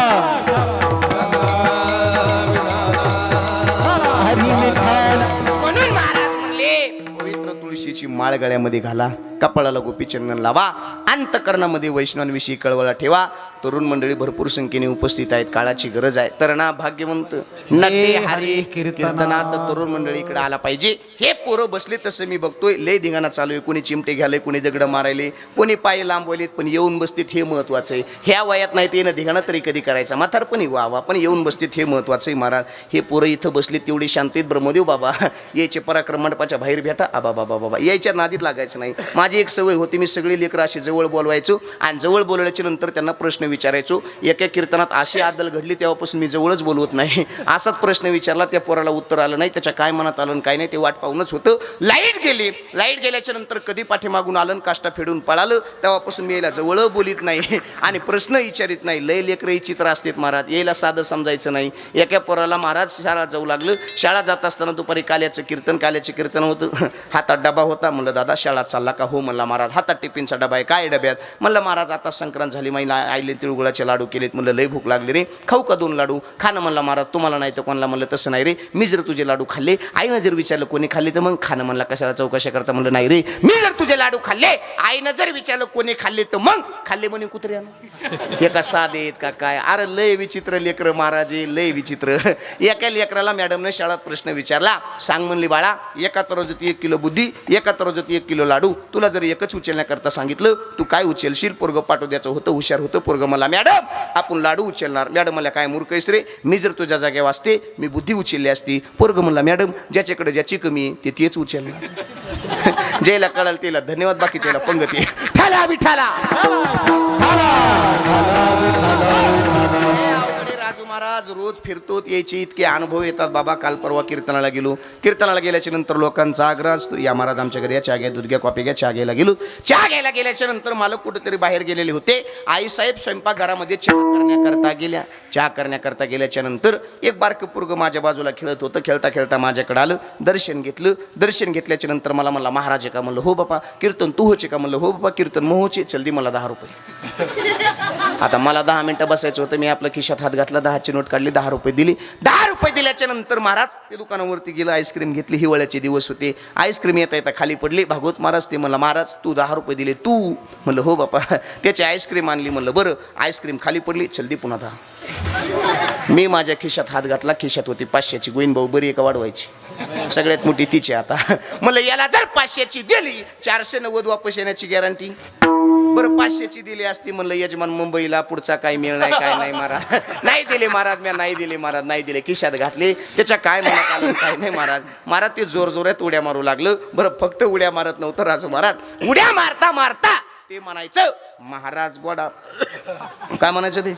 म्हणून महाराज म्हणले, पवित्र तुळशीची माळ गळ्यामध्ये घाला, कपाळाला गोपी चंदन लावा, अंतकरणामध्ये वैष्णवांविषयी कळवळा ठेवा. तरुण मंडळी भरपूर संख्येने उपस्थित आहेत, काळाची गरज आहे. तरणा भाग्यवंत नटे हरी कीर्तनात तरुण मंडळी इकडे आला पाहिजे. हे पोरं बसले तसं मी बघतोय, लय धिंगाणा चालू आहे. कोणी चिमटे घ्याले, कोणी दगड मारायले, कोणी पाय लांबवलेत, पण येऊन बसतील हे महत्वाचं आहे. ह्या वयात नाही ते धिंगाणा तरी कधी करायचा, म्हातारपणी वा पण येऊन बसतील हे महत्वाचं आहे. महाराज हे पोरं इथं बसले तेवढी शांतीत ब्रह्मदेव बाबा यायचे पराक्रम मंडपाच्या बाहेर भेटा. आबा बाबा बाबा यायच्या नादीत लागायचं नाही. माझी एक सवय होती, मी सगळी लेकरं अशी जवळ बोलवायचो आणि जवळ बोलवल्याच्या नंतर त्यांना प्रश्न विचारायचो. एका कीर्तनात अशी आदल घडली, तेव्हापासून मी जवळच बोलवत नाही. असाच प्रश्न विचारला, त्या पोराला उत्तर आलं नाही, त्याच्या काय मनात आलं काय नाही ते वाट पाहूनच होतं. लाईट गेली, लाईट गेल्याच्या नंतर कधी पाठीमागून आलं, काष्टा फेडून पळालं, तेव्हापासून मी यायला जवळ बोलित नाही आणि प्रश्न विचारित नाही. लय लेकरं चित्र असतात महाराज, यायला साधं समजायचं नाही. एका पोराला महाराज शाळा जाऊ लागलं, शाळा जात असताना दुपारी काल्याचं कीर्तन होतं. हातात डबा होता, म्हणलं दादा शाळा चालला का? हो म्हणला महाराज. हातात टिफिनचा डबा आहे, काय डब्यात? म्हणलं महाराज आता संक्रांत झाली, माईला आईले तिळगुळाचे लाडू केलेत. म्हणलं लय भूक लागली रे, खाऊ का 2 लाडू? खाणं म्हणला महाराज. तुम्हाला नाही तर कोणाला? म्हणलं तसं नाही रे, मी जर तुझे लाडू खाल्ले, आईनं जर विचारलं कोणी खाल्ले तर मग खाणं. म्हणला कशाला चौकशा करता? म्हणलं नाही रे, मी जर तुझे लाडू खाल्ले, आईनं जर विचारलं कोणी खाल्ले तर मग खाल्ले म्हणे कुत्र्यानं. हे का साधे आहेत का काय? अरे लय विचित्र लेकरं महाराज, लय विचित्र. एका लेकराला मॅडमने शाळेत प्रश्न विचारला, सांग म्हणली बाळा, एका तराजूत 1 किलो बुद्धी, एका तराजूत 1 किलो लाडू. तुला जर एकच उचलण्याकरता सांगितलं, तू काय उचलशील? पोरगं पाठवद्याचं होतं, हुशार होतं पोरगं. मला मॅडम आपण लाडू उचलणार. मॅडम मला काय मूर्ख आहेस रे, मी जर तुझ्या जागेवर असते मी बुद्धी उचलली असती. पोरगं म्हणला मॅडम ज्याच्याकडे ज्याची कमी आहे ते तेच उचलणार. ज्याला कळाल त्याला धन्यवाद, बाकीच्याला पंगती. ठाला विठाला राजू महाराज रोज फिरतो, यायचे इतके अनुभव येतात बाबा. काल परवा कीर्तनाला गेल्याच्या नंतर लोकांचा आग्रह असतो, या महाराज आमच्या घरी या, चहा घ्या, दूध घ्या, कॉफी घ्या. चहा घ्यायला गेल्याच्या नंतर मालक कुठेतरी बाहेर गेलेले होते. आईसाहेब स्वयंपाकघरामध्ये चहा करण्याकरता गेल्या. चहा करण्याकरता गेल्याच्या नंतर एक बारकं पोरगं माझ्या बाजूला खेळत होतं. खेळता खेळता माझ्याकडे आलं, दर्शन घेतलं. दर्शन घेतल्याच्या नंतर मला म्हणला महाराज आहे का? म्हणलं हो बापा. कीर्तन तू होचे का? म्हणलं हो बापा. कीर्तन मोहोचे. चल दे मला 10 रुपये. आता मला 10 मिनिटं बसायचं होतं. मी आपल्या खिशात हात घातला, 10ची नोट काढली, 10 रुपये दिली. 10 रुपये दिल्याच्या नंतर महाराज ते दुकानावरती गेलं, आईस्क्रीम घेतली. हिवाळ्याचे दिवस होते, आईस्क्रीम येता येता खाली पडली. भागवत महाराज ते मला महाराज तू 10 रुपये दिले तू? म्हणलं हो बापा. त्याची आईस्क्रीम आणली. म्हणलं बरं. आईस्क्रीम खाली पडली. चल दे पुन्हा 10. मी माझ्या खिशात हात घातला. खिशात होती 500ची. गोविंद भाऊ बरी एका वाढवायची, सगळ्यात मोठी तिची. आता म्हणलं याला जर 500ची दिली 490 वापस येण्याची गॅरंटी. बरं 500ची दिली असती. म्हणलं यजमान मुंबईला पुढचा काही मिळ नाही काय नाही महाराज. नाही दिले महाराज, मी नाही दिले महाराज, नाही दिले. खिशात घातले. त्याच्या काय मनात आलं काय नाही महाराज. महाराज ते जोर जोरात उड्या मारू लागलं. बरं फक्त उड्या मारत नव्हतं राजू महाराज. उड्या मारता मारता ते म्हणायचं महाराज घोडा. काय म्हणायचं ते?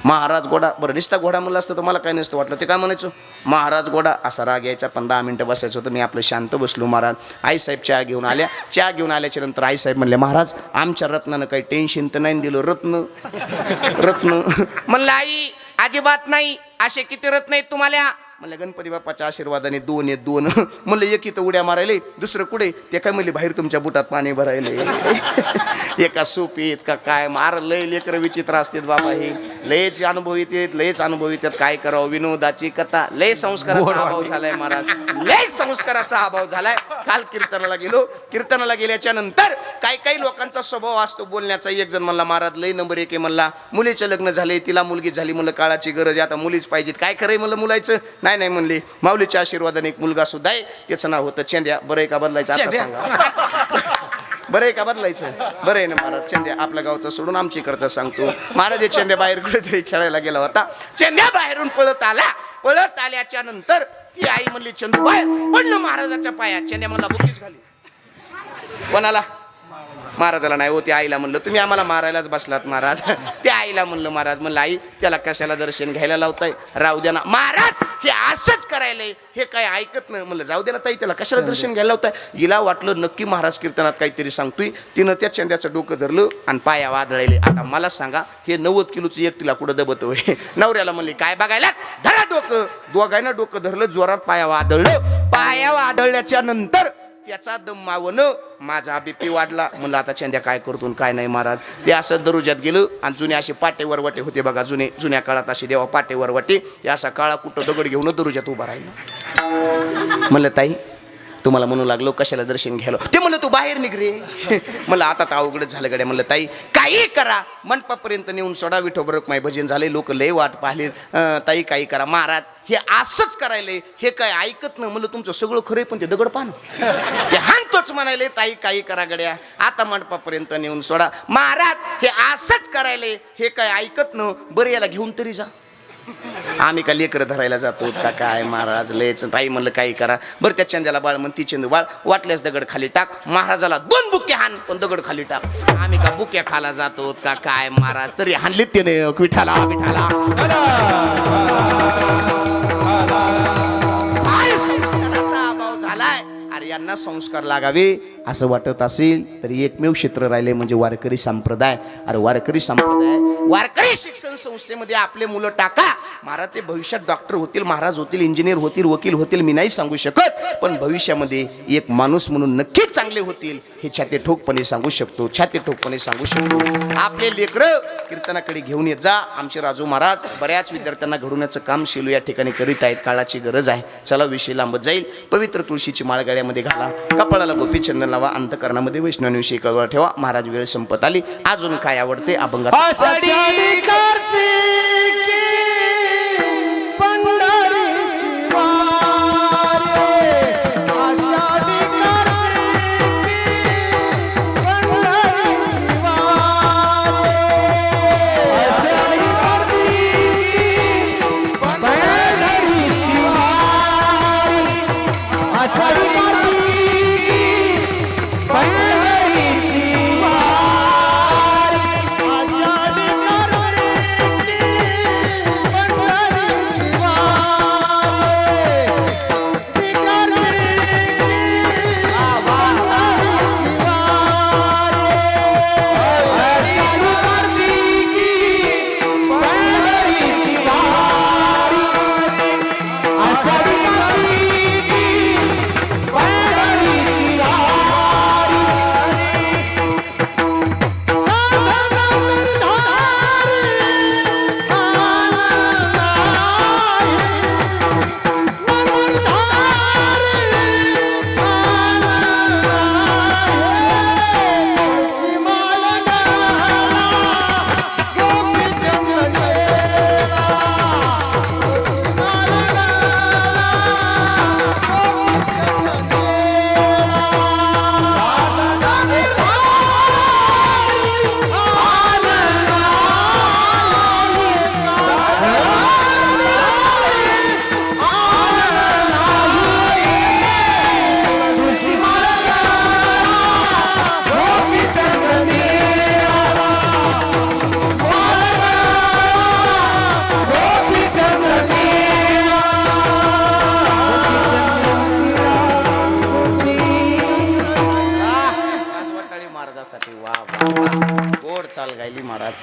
महाराज घोडा. बरं नुसता घोडा म्हणलं असतं तर मला काय नसतं वाटलं. ते काय म्हणायचं? महाराज घोडा. असा राग यायचा. 10 मिनिटं बसायचं होतं. मी आपलं शांत बसलो. महाराज आईसाहेब चहा घेऊन आल्या. चहा घेऊन आल्याच्या नंतर आईसाहेब म्हणले महाराज आमच्या रत्नानं काही टेन्शन तर नाही दिलं. रत्न म्हणलं आई अजिबात नाही. असे किती रत्न आहेत तुम्हाला? म्हणलं गणपती बाप्पाच्या आशीर्वादाने 2 आहेत 2. म्हणलं एक इथं उड्या मारायले, दुसरं कुठे? ते काय म्हणले बाहेर तुमच्या बुटात पाणी भरायले. एका सोपीत का काय मार. लय लेकरं विचित्र असतात बाबा. हे लयच अनुभव येतात, लयच अनुभव येतात. काय करावं? विनोदाची कथा. लय संस्काराचा अभाव झालाय महाराज, लय संस्काराचा अभाव झालाय. काल कीर्तनाला गेलो. कीर्तनाला गेल्याच्या नंतर काही लोकांचा स्वभाव असतो बोलण्याचा. एक जण म्हणला महाराज लय नंबर 1 आहे. म्हणला मुलीचं लग्न झाले, तिला मुलगी झाली. म्हणलं काळाची गरज आहे, आता मुलीच पाहिजेत. काय खरंय म्हणलं मुलायचं? नाही म्हणले माऊलीच्या आशीर्वादाने एक मुलगा सुद्धा आहे. त्याचं नाव होतं चंद्या. बरं आहे का बदलायचं? आता सांगा. बरं आहे का बदलायचं? बरं आहे ना महाराज. चंद्या आपल्या गावचं सोडून आमच्या इकडचं सांगतो. महाराज चंद्या बाहेर कुठेतरी खेळायला गेला होता. चंद्या बाहेरून पळत आला. पळत आल्याच्या नंतर ती आई म्हणली चंदू बाहेर पडलं महाराजाच्या पायात. चंद्या म्हणला बुकीच घाली. कोणाला? महाराजाला नाही हो. त्या आईला म्हणलं तुम्ही आम्हाला मारायलाच बसलात महाराज. त्या आईला म्हणलं महाराज. म्हणलं आई त्याला कशाला दर्शन घ्यायला लावताय? राहू द्या ना महाराज, हे असंच करायलंय, हे काय ऐकत नाही. म्हणलं जाऊ दे ना ताई, त्याला कशाला दर्शन घ्यायला लावताय? हिला वाटलं नक्की महाराज कीर्तनात काहीतरी सांगतोय. तिनं त्या चंद्याचं डोकं धरलं आणि पाया वादळायले. आता मला सांगा हे 90 किलोचं एकटीला कुठं दबत होय? नवऱ्याला म्हणले काय बघायला? धरा डोकं. दोघांना डोकं धरलं, जोरात पाया वादळलं. पाया वादळल्याच्या नंतर त्याचा दम मावनं माझा BP वाढला. म्हणलं आता चंद्या काय करतो काय नाही महाराज. ते असं दरुजात गेलं आणि जुने असे पाटेवर वाटे होते बघा. जुन्या काळात असे देवा पाटेवर वाटे. ते असा काळा कुठं दगड घेऊन दरुजात उभा राहिला. म्हणलं ताई तुम्हाला म्हणू लागलो कशाला दर्शन घ्यायला? ते म्हणलं तू बाहेर निघ रे. मला आता तर अवघडच झालं गड्या. म्हणलं ताई काही करा, मंडपापर्यंत नेऊन सोडा. विठोबरक माय भजन झाले, लोक लय वाट पाहिले. ताई काही करा. महाराज हे असंच करायले, हे काय ऐकत नाही. म्हणलं तुमचं सगळं खरंय पण ते दगड पान ते हाणतोच म्हणायले. ताई काही करा गड्या, आता मंडपापर्यंत नेऊन सोडा. महाराज हे असंच करायले, हे काय ऐकत न. बरं याला घेऊन तरी जा. आम्ही का लेकरं धरायला जातो का काय महाराज? लयच. ताई म्हणलं काही करा. बरं त्या चंद्याला बाळ म्हणती चंदू बाळ वाटल्यास दगड खाली टाक. महाराजाला 2 बुक्या हाण पण दगड खाली टाक. आम्ही का बुक्या खाला जातो का काय महाराज? तरी हाणलीत त्याने. विठाला विठाला अभाव झालाय. अरे यांना संस्कार लागावे असं वाटत असेल तरी एकमेव क्षेत्र राहिले म्हणजे वारकरी संप्रदाय. अरे वारकरी संप्रदाय, वारकरी शिक्षण संस्थेमध्ये आपले मुलं टाका. महाराज ते भविष्यात डॉक्टर होतील, महाराज होतील, इंजिनियर होतील, वकील होतील. मी नाही सांगू शकत, पण भविष्यामध्ये एक माणूस म्हणून नक्कीच चांगले होतील हे छाती ठोकपणे सांगू शकतो. छाती ठोकपणे सांगू शकतो. आपले लेकरं कीर्तनाकडे घेऊन येत जा. आमचे राजू महाराज बऱ्याच विद्यार्थ्यांना घडवण्याचं काम शेलू या ठिकाणी करीत आहेत. काळाची गरज आहे. चला विषय लांबत जाईल. पवित्र तुळशीची माळ गळ्यामध्ये घाला, कपाळाला गोपी चंदन लावा, अंतकरणामध्ये वैष्णवांविषयी कळवळा ठेवा. महाराज वेळ संपत आली. अजून काय आवडते अभंगात?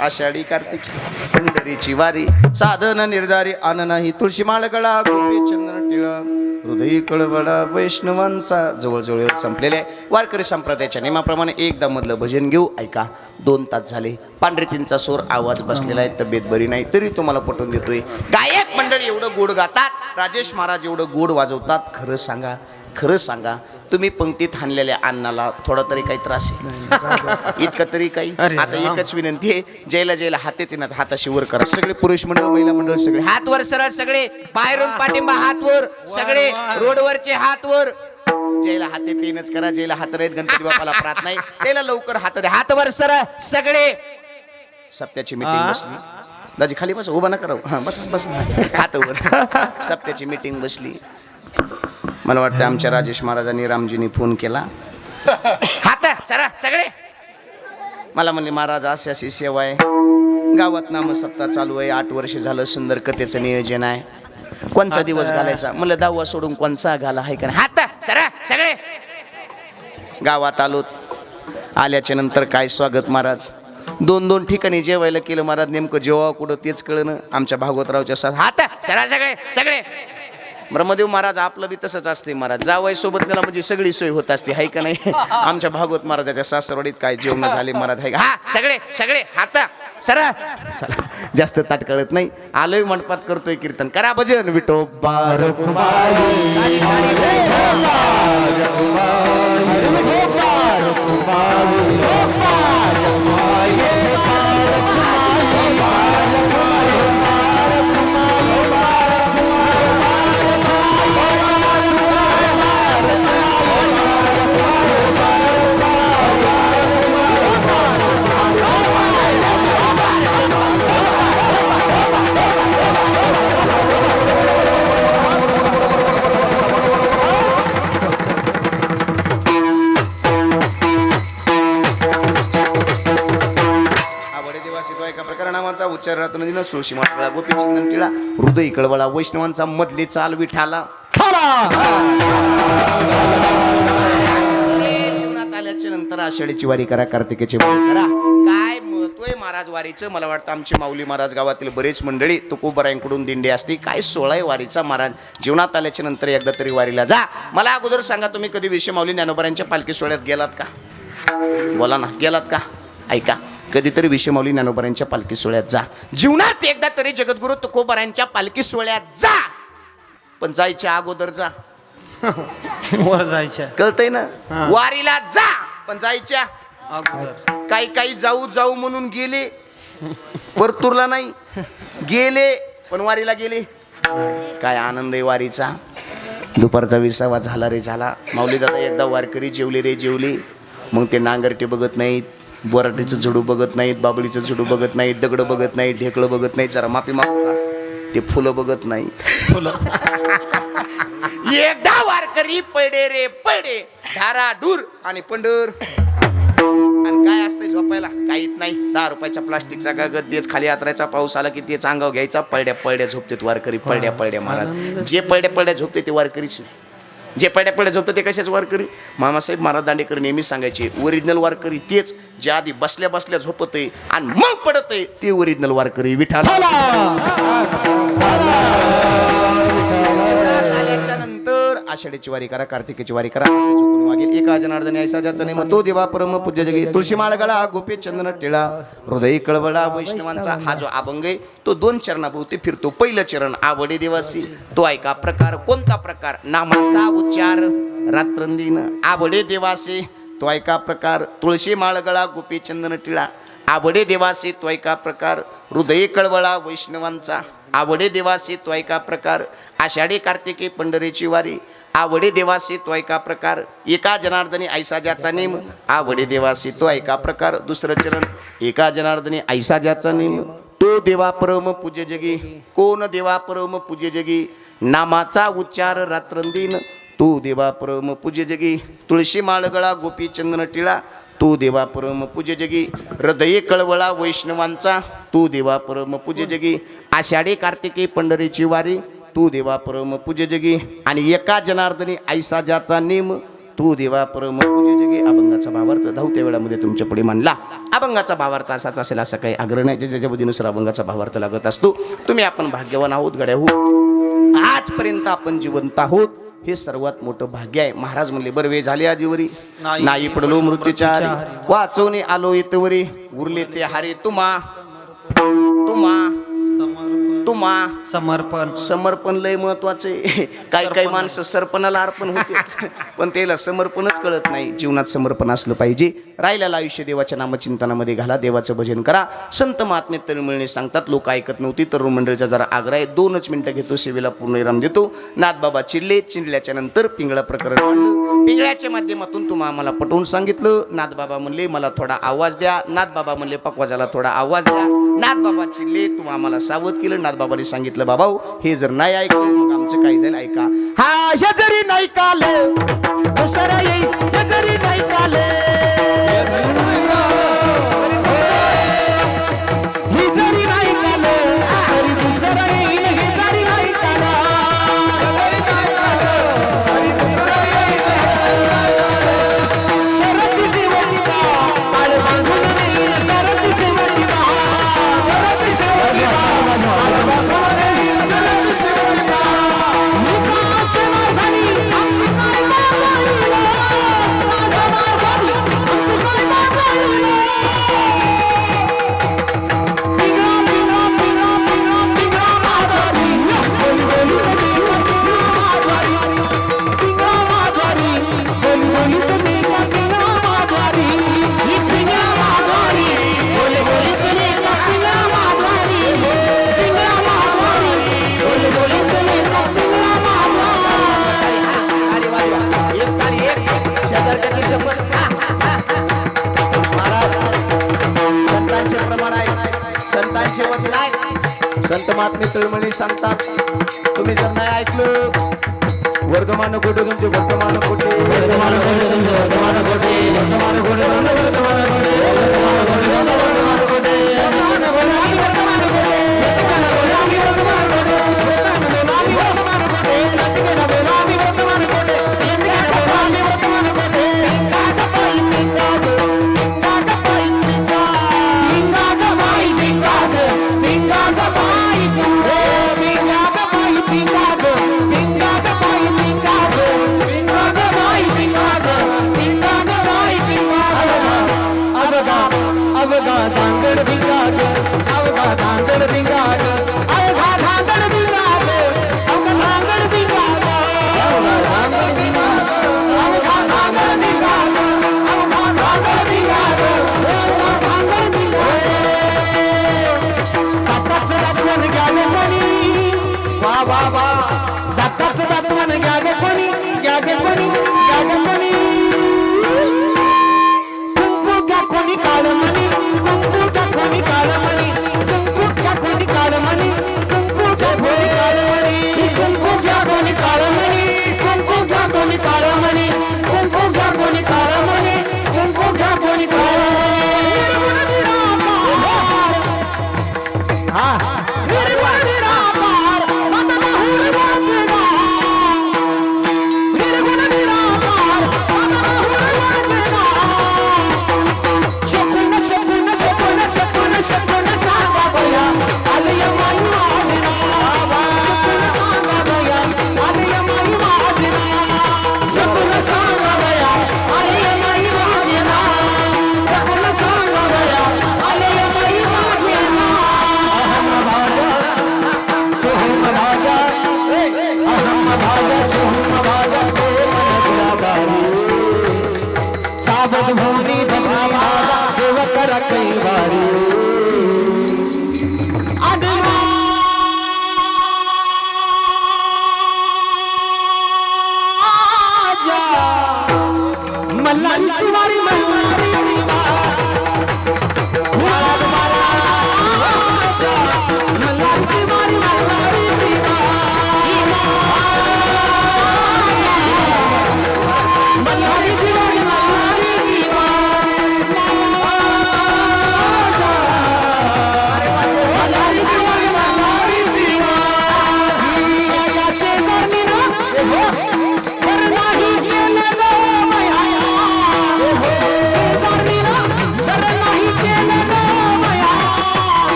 आषाढी कार्तिकी पंढरीची वारी साधन निर्धारी आन नाही तुळशी माळ गळा गोपी चंदन टिळा हृदय कळवळा वैष्णवांचा जवळजवळ संपलेले आहे वारकरी संप्रदायाच्या नियमाप्रमाणे एकदा मधलं भजन घेऊ ऐका 2 तास झाले पांढरेतींचा सूर आवाज बसलेला आहे तब्येत बरी नाही तरी तुम्हाला पटवून देतोय गायक मंडळी एवढं गोड गातात राजेश महाराज एवढं गोड वाजवतात खरं सांगा तुम्ही पंक्तीत हाणलेल्या अन्नाला थोडा तरी काही त्रास आहे इतकं तरी काही आता एकच विनंती आहे ज्याला हात येते ना हाताशी वर करा सगळे पुरुष मंडळ महिला मंडळ सगळे हात वर सरळ सगळे बाहेरून पाठिंबा हात वर सगळे रोडवरचे हात वर ज्याला हात येतेच करा ज्याला हात राहत गणपती बाप्पाला प्रार्थना नाही त्याला लवकर हात द्या हात वर सरळ सगळे सप्त्याची मीटिंग बसली दाजी खाली बस उभा नका राहू हा बस हात वर सप्त्याची मीटिंग बसली मला वाटतं आमच्या राजेश महाराजांनी रामजींनी फोन केला हात सरा सगळे मला म्हणले महाराज अशी सेवा आहे गावात नाम सप्ताह चालू आहे 8 वर्ष झालं सुंदर कथेचं नियोजन आहे कोणचा दिवस घालायचा म्हणलं 10वा सोडून कोणचा घाला आहे का हात सरा सगळे गावात आल्याच्या नंतर काय स्वागत महाराज 2 ठिकाणी जेवायला केलं महाराज नेमकं जेव्हा कुठं तेच कळलं आमच्या भागवतरावच्या हात सरा सगळे ब्रह्मदेव महाराज आपलं बी तसंच असते महाराज जावई सोबत त्याला म्हणजे सगळी सोय होत असते हाय का नाही आमच्या भागवत महाराजाच्या सासरवाडीत काय जेवण झाले महाराज हाय हा सगळे हात सरा चला जास्त ताट कळत नाही आलोय मंडपात करतोय कीर्तन करा भजन विठोबा उच्चारातून दिला सुळशी माळगळा गोपी चंदन टिळा हृदय कळवळा वैष्णवांचा मधली चाल विठाला जीवनात आल्याच्या नंतर आषाढीची वारी करा कार्तिकेची वारी करा काय महत्व आहे महाराज वारीचं मला वाटतं आमचे माऊली महाराज गावातील बरेच मंडळी तुकोबरायांकडून दिंडी असते काय 16 आहे वारीचा महाराज जीवनात आल्याच्या नंतर एकदा तरी वारीला जा मला अगोदर सांगा तुम्ही कधी विषय माऊली ज्ञानोबारांच्या पालखी सोहळ्यात गेलात का बोला ना गेलात का ऐका कधीतरी विषयमाऊली ज्ञानोबारांच्या पालखी सोहळ्यात जा जीवनात एकदा तरी जगद्गुरु तुकोबारांच्या पालखी सोहळ्यात जा पण जायच्या अगोदर जा वर जायच्या कळतंय ना वारीला जा पण जायच्या काही जाऊ म्हणून गेले परतूरला नाही गेले पण वारीला गेले काय आनंद आहे वारीचा दुपारचा 20 झाला रे झाला माऊली दादा एकदा वारकरी जेवले मग ते नांगरटे बघत नाहीत बोराटीचं झुडू बघत नाहीत बाबळीचं झुडू बघत नाहीत दगड बघत नाहीत ढेकळं बघत नाहीत जरा माफी मागू का ते फुलं बघत नाहीत एकदा वारकरी पडे धारा दूर आणि पंढर आणि काय असतंय झोपायला काहीच नाही 10 रुपयाचा प्लास्टिकचा कागद देच खाली आतरायचा पाऊस आला की तेच अंगावर घ्यायचा पळड्या झोपतेत वारकरी पळड्या महाराज जे पळड्या झोपते ते वारकरीच जे पड्या झोपतं ते कशाच वारकरी मामासाहेब महाराज दांडेकर नेहमी सांगायचे ओरिजिनल वारकरी तेच जे आधी बसल्या झोपतय आणि मग पडतय ते ओरिजिनल वारकरी विठाला नंतर आषाढीची वारी करा कार्तिकेची वारी करा मागील एका जनार्दनी ऐसा ज्याचा नेम तो देवा परम पूज्य जगी तुळशी माळ गळा गोपी चंदन टिळा हृदय कळवळा वैष्णवांचा हा जो अभंग आहे तो 2 चरणाभोवती फिरतो पहिलं चरण आवडे देवासी तो ऐका प्रकार कोणता प्रकार नामाचा उच्चार रात्रंदिन आवडे देवासी तो ऐका प्रकार तुळशी माळ गळा गोपी चंदन टिळा आवडे देवासी तो ऐका प्रकार हृदय कळवळा वैष्णवांचा आवडे देवासी तो ऐका प्रकार आषाढी कार्तिकी पंढरीची वारी आवडे देवासी तो ऐका प्रकार एका जनार्दनी ऐसा ज्याचा नेम आवडे देवासी तो ऐका प्रकार दुसरं चरण एका जनार्दनी ऐसा ज्याचा नेम तो देवा परम पूज्य जगी कोण देवा परम पूज्य जगी नामाचा उच्चार रात्रंदिन तो देवा परम पूज्य जगी तुळशी माळगळा गोपी चंदन टिळा तू देवा परम पूज्य जगी हृदय कळवळा वैष्णवांचा तू देवा परम पूज्य जगी आषाढी कार्तिकी पंढरीची वारी तू देवा परम पूज्य जगी आणि एका जनार्दनी ऐसा ज्याचा नेम तू देवा परम पूजे जगे अभंगाचा भावार्थ धावत्या वेळामध्ये तुमच्या पुढे मांडला. अभंगाचा भावार्थ असाच असेल असा काही आग्रह नाही. ज्याच्या बुद्धीनुसार अभंगाचा भावार्थ लागत असतो. तुम्ही आपण भाग्यवान आहोत गड्या हो. आजपर्यंत आपण जिवंत आहोत हे सर्वात मोठं भाग्य आहे. महाराज म्हणले बरवे झाले आजीवरी नाही पडलो मृत्यूच्या आरी वाचवणे आलो इतवरी उरले ते हारे तुम्हा समर्पण समर्पण लय महत्वाचे. काही काही माणसं सरपणाला अर्पण होते पण त्याला समर्पणच कळत नाही. जीवनात समर्पण असलं पाहिजे. राहिलेलं आयुष्य देवाच्या नामचिंतनामध्ये घाला. देवाचं भजन करा. संत महात्मे तळमळणे सांगतात. लोक ऐकत नव्हती. तरुण मंडळीचा जरा आग्रह आहे. 2 मिनिटं घेतो. सेवेला पूर्ण विराम देतो. नाथबाबा चिडल्याच्या नंतर पिंगळा प्रकरण मांडलं. पिंगळ्याच्या माध्यमातून तुम्हा आम्हाला पटवून सांगितलं. नाथबाबा म्हणले मला थोडा आवाज द्या. नाथबाबा म्हणले पकवाजाला थोडा आवाज द्या. नाथबाबा चिडले. तुम्हा आम्हाला सावध केलं. नाथबाबाने सांगितलं बाबा हे जर नाही ऐकलं मग आमचं काय जाईल ऐका. हा जरी नाही काले दुसरा येईल जरी नाही काले ही जरी नाही काले तरी दुसरा येईल ही जरी नाही काला सरती सेवटिका आळ बांधून येईल सरती सेवटिका सरती सेवटिका आळ बांधून येईल सरती सेवटिका संत महात्मे तळमळी सांगतात. तुम्ही जर नाही ऐकलं वर्धमान कोटे तुमचे वर्धमान कोटे वर्धमान कोटे तुमचे वर्धमान कोटे वर्धमान कोटे वर्धमान कोटे वर्धमान कोटे वर्धमान कोटे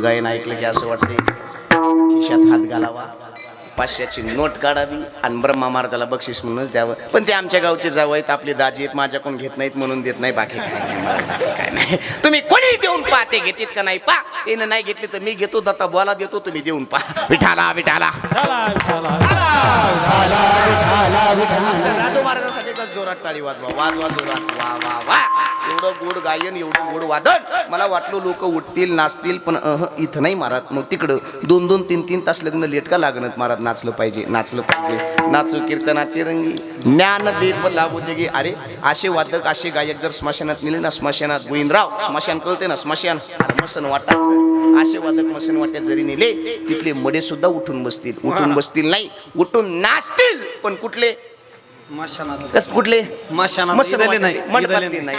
गायन ऐकलं की असं वाटते खिशात हात घालावा, 500ची नोट काढावी आणि ब्रह्मा महाराजाला बक्षीस म्हणूनच द्यावं. पण ते आमच्या गावचे जावं आहेत, आपले दाजी आहेत, माझ्याकडून घेत नाहीत म्हणून देत नाही, बाकी काय नाही. तुम्ही कोणी देऊन पहा, ते घेतात का नाही पहा. त्यानं नाही घेतले तर मी घेतो, दत्ता बोला देतो, तुम्ही देऊन पहा. विठाला विठाला राजू महाराजांसाठी का जोरात टाळी वाजवा, वाजवा जोरात, वा वा वा. एवढं गोड गायन, एवढं गोड वादन. मला वाटलं लोक उठतील नाचतील, पण इथं नाही महाराज. मग तिकडं 2-2, 3-3 तास लग्न लेट का लागणत महाराज. नाचलं पाहिजे, नाचलं पाहिजे. नाचू कीर्तनाची रंगी, ज्ञानदीप लाभू जगी. अरे असे वादक, असे गायक जर स्मशानात नेले ना, स्मशानात गोविंदराव, स्मशान कळते ना, स्मशान मसन वाटा. असे वादक मसन वाट्यात जरी नेले, तिथले मडे सुद्धा उठून बसतील. उठून बसतील नाही, उठून नाचतील. पण कुठले कुठले मशानात नाही, मंडपातले नाही,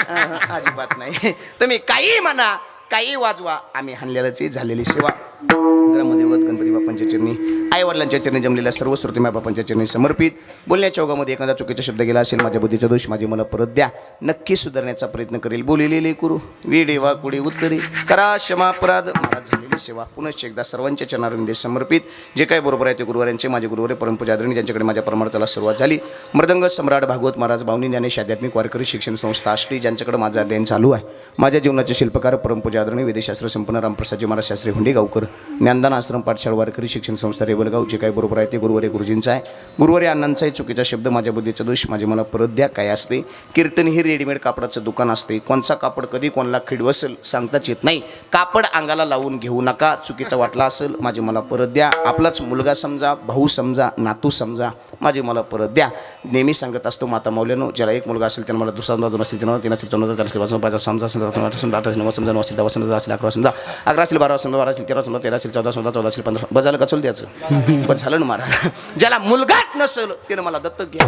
अजिबात नाही. तुम्ही काही म्हणा, काही वाजवा, आम्ही हाणलेल्याची झालेली सेवा ग्रामदेवत गणपती बाप्पांच्या चरणी, आई वडिलांच्या चरणी जमलेल्या सर्व श्रोते माय बाप्पांच्या चरणी समर्पित. बोलण्याच्या ओघामध्ये एखादा चुकीचा शब्द गेला असेल, माझ्या बुद्धीचा दोष माझे मला परत द्या. नक्की सुधारण्याचा प्रयत्न करेल. बोलिलेले करू वेडे वा कुडे उत्तरे करा क्षमा अपराध. महाराज झालेली सेवा पुनश्च एकदा सर्वांच्या चरणारविंदे समर्पित. जे काही बरोबर आहे ते गुरुवारांचे, माझे गुरुवारे परमपूज्य आदरणीय ज्यांच्याकडे माझ्या परमार्थाला सुरुवात झाली, मृदंग सम्राट भागवत महाराज भावनी ज्ञानेश आध्यात्मिक वारकरी शिक्षण संस्था आष्टी, ज्यांच्याकडे माझं अध्ययन चालू आहे. माझ्या जीवनाचे शिल्पकार परमपूज्य आदरणीय वेदशास्त्र संपन्न रामप्रसादजी महाराज शास्त्री हुंडे गावकर, ज्ञानदान आश्रम पाठशाळा वारकरी शिक्षण संस्था रेवलगाव. जे काही बरोबर आहे ते गुरुवारी गुरुजींचं आहे. गुरुवारी अण्णांचा आहे. चुकीचा शब्द माझ्या बुद्धीचा दोष माझे मला परत द्या. काय असते कीर्तन ही रेडीमेड कापडाचं दुकान असते. कोणचा कापड कधी कोणाला खिडवसल सांगताच येत नाही. कापड अंगाला लावून घेऊ नका. चुकीचा वाटला असेल माझे मला परत द्या. आपलाच मुलगा समजा, भाऊ समजा, नातू समजा, माझे मला परत द्या. नेहमी सांगत असतो माता मौल्यानो, ज्याला एक मुलगा असेल त्यांना मला दुसरा समजा, 2 असेल 3 असेल 4 4 असेल 5 5 समजा समजा 8 समजा 8 9 समजा 9 असेल 10 समजा 10 असेल 11 समजा 11 असेल 12 समजा 12 असेल 13 समजा 13 असेल 14 समजा 14 असेल 15. बजाला कचोल द्यायचं. बस झालं ना महाराज. ज्याला मुलगाच नसेल त्यानं मला दत्तक घ्या.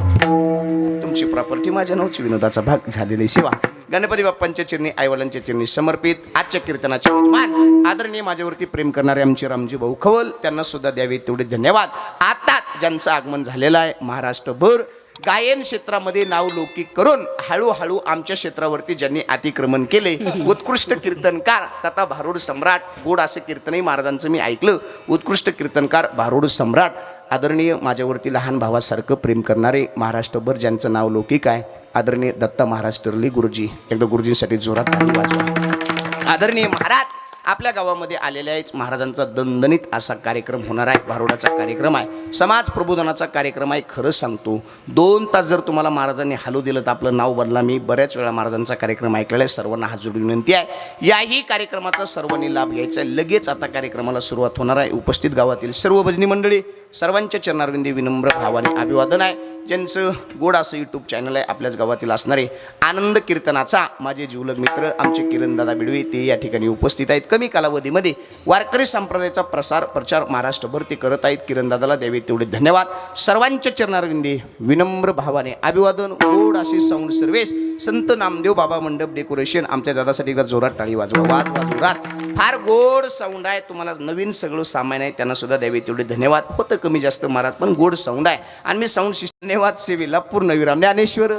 तुमची प्रॉपर्टी माझ्या नावची. विनोदाचा भाग झालेली सेवा गणपती बाप्पांच्या चरणी, आईवडिलांच्या चरणी समर्पित. आजच्या कीर्तनाचे यजमान आदरणीय माझ्यावरती प्रेम करणारे आमचे रामजी भाऊ खवल, त्यांना सुद्धा द्यावे तेवढे धन्यवाद. आताच ज्यांचं आगमन झालेलं आहे महाराष्ट्रभर गायन क्षेत्रामध्ये नाव लौकिक करून हळूहळू आमच्या क्षेत्रावरती ज्यांनी अतिक्रमण केले, उत्कृष्ट कीर्तनकार तथा भारूड सम्राट. गोड असे कीर्तनही महाराजांचं मी ऐकलं. उत्कृष्ट कीर्तनकार भारूड सम्राट, आदरणीय माझ्यावरती लहान भावासारखं प्रेम करणारे महाराष्ट्रभर ज्यांचं नाव लौकिक आहे, आदरणीय दत्ता महाराज टर्ली गुरुजी. एकदा गुरुजींसाठी जोरात टाळी वाजवा. आदरणीय महाराज आपल्या गावामध्ये आलेले आहेत. महाराजांचा दणदणीत असा कार्यक्रम होणार आहे. भारुडाचा कार्यक्रम आहे, समाज प्रबोधनाचा कार्यक्रम आहे. खरंच सांगतो 2 तास जर तुम्हाला महाराजांनी हलू दिलं तर आपलं नाव बदला. मी बऱ्याच वेळा महाराजांचा कार्यक्रम ऐकलेला आहे. सर्वांना हात जोडून विनंती आहे, याही कार्यक्रमाचा सर्वांनी लाभ घ्यायचा आहे. लगेच आता कार्यक्रमाला सुरुवात होणार आहे. उपस्थित गावातील सर्व भजनी मंडळी, सर्वांच्या चरणारविंदी विनम्र भावाने अभिवादन आहे. ज्यांचं गोड असं यूट्यूब चॅनल आहे, आपल्याच गावातील असणारे आनंद कीर्तनाचा माझे जीवलग मित्र आमचे किरणदादा बिडवे, ते या ठिकाणी उपस्थित आहेत. कमी कालावधीमध्ये वारकरी संप्रदायाचा प्रचार महाराष्ट्रभर ते करत आहेत. किरणदादाला द्यावे तेवढे धन्यवाद. सर्वांच्या चरणारविंदी विनम्र भावाने अभिवादन. गोड अशी साऊंड सर्व्हिस, संत नामदेव बाबा मंडप डेकोरेशन. आमच्या दादासाठी एकदा जोरात टाळी वाजवा. वाद जोरात. फार गोड साऊंड आहे. तुम्हाला नवीन सगळं सामान आहे, त्यांना सुद्धा द्यावे तेवढे धन्यवाद. होतं कमी जास्त महाराज, पण गोड साऊंड आहे. आणि मी साऊंड सिस्टम धन्यवाद सेवेला पूर्ण विराम. ज्ञानेश्वर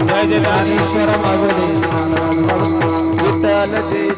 जय जय ज्ञानेश्वर मागोदे विठ्ठल जय.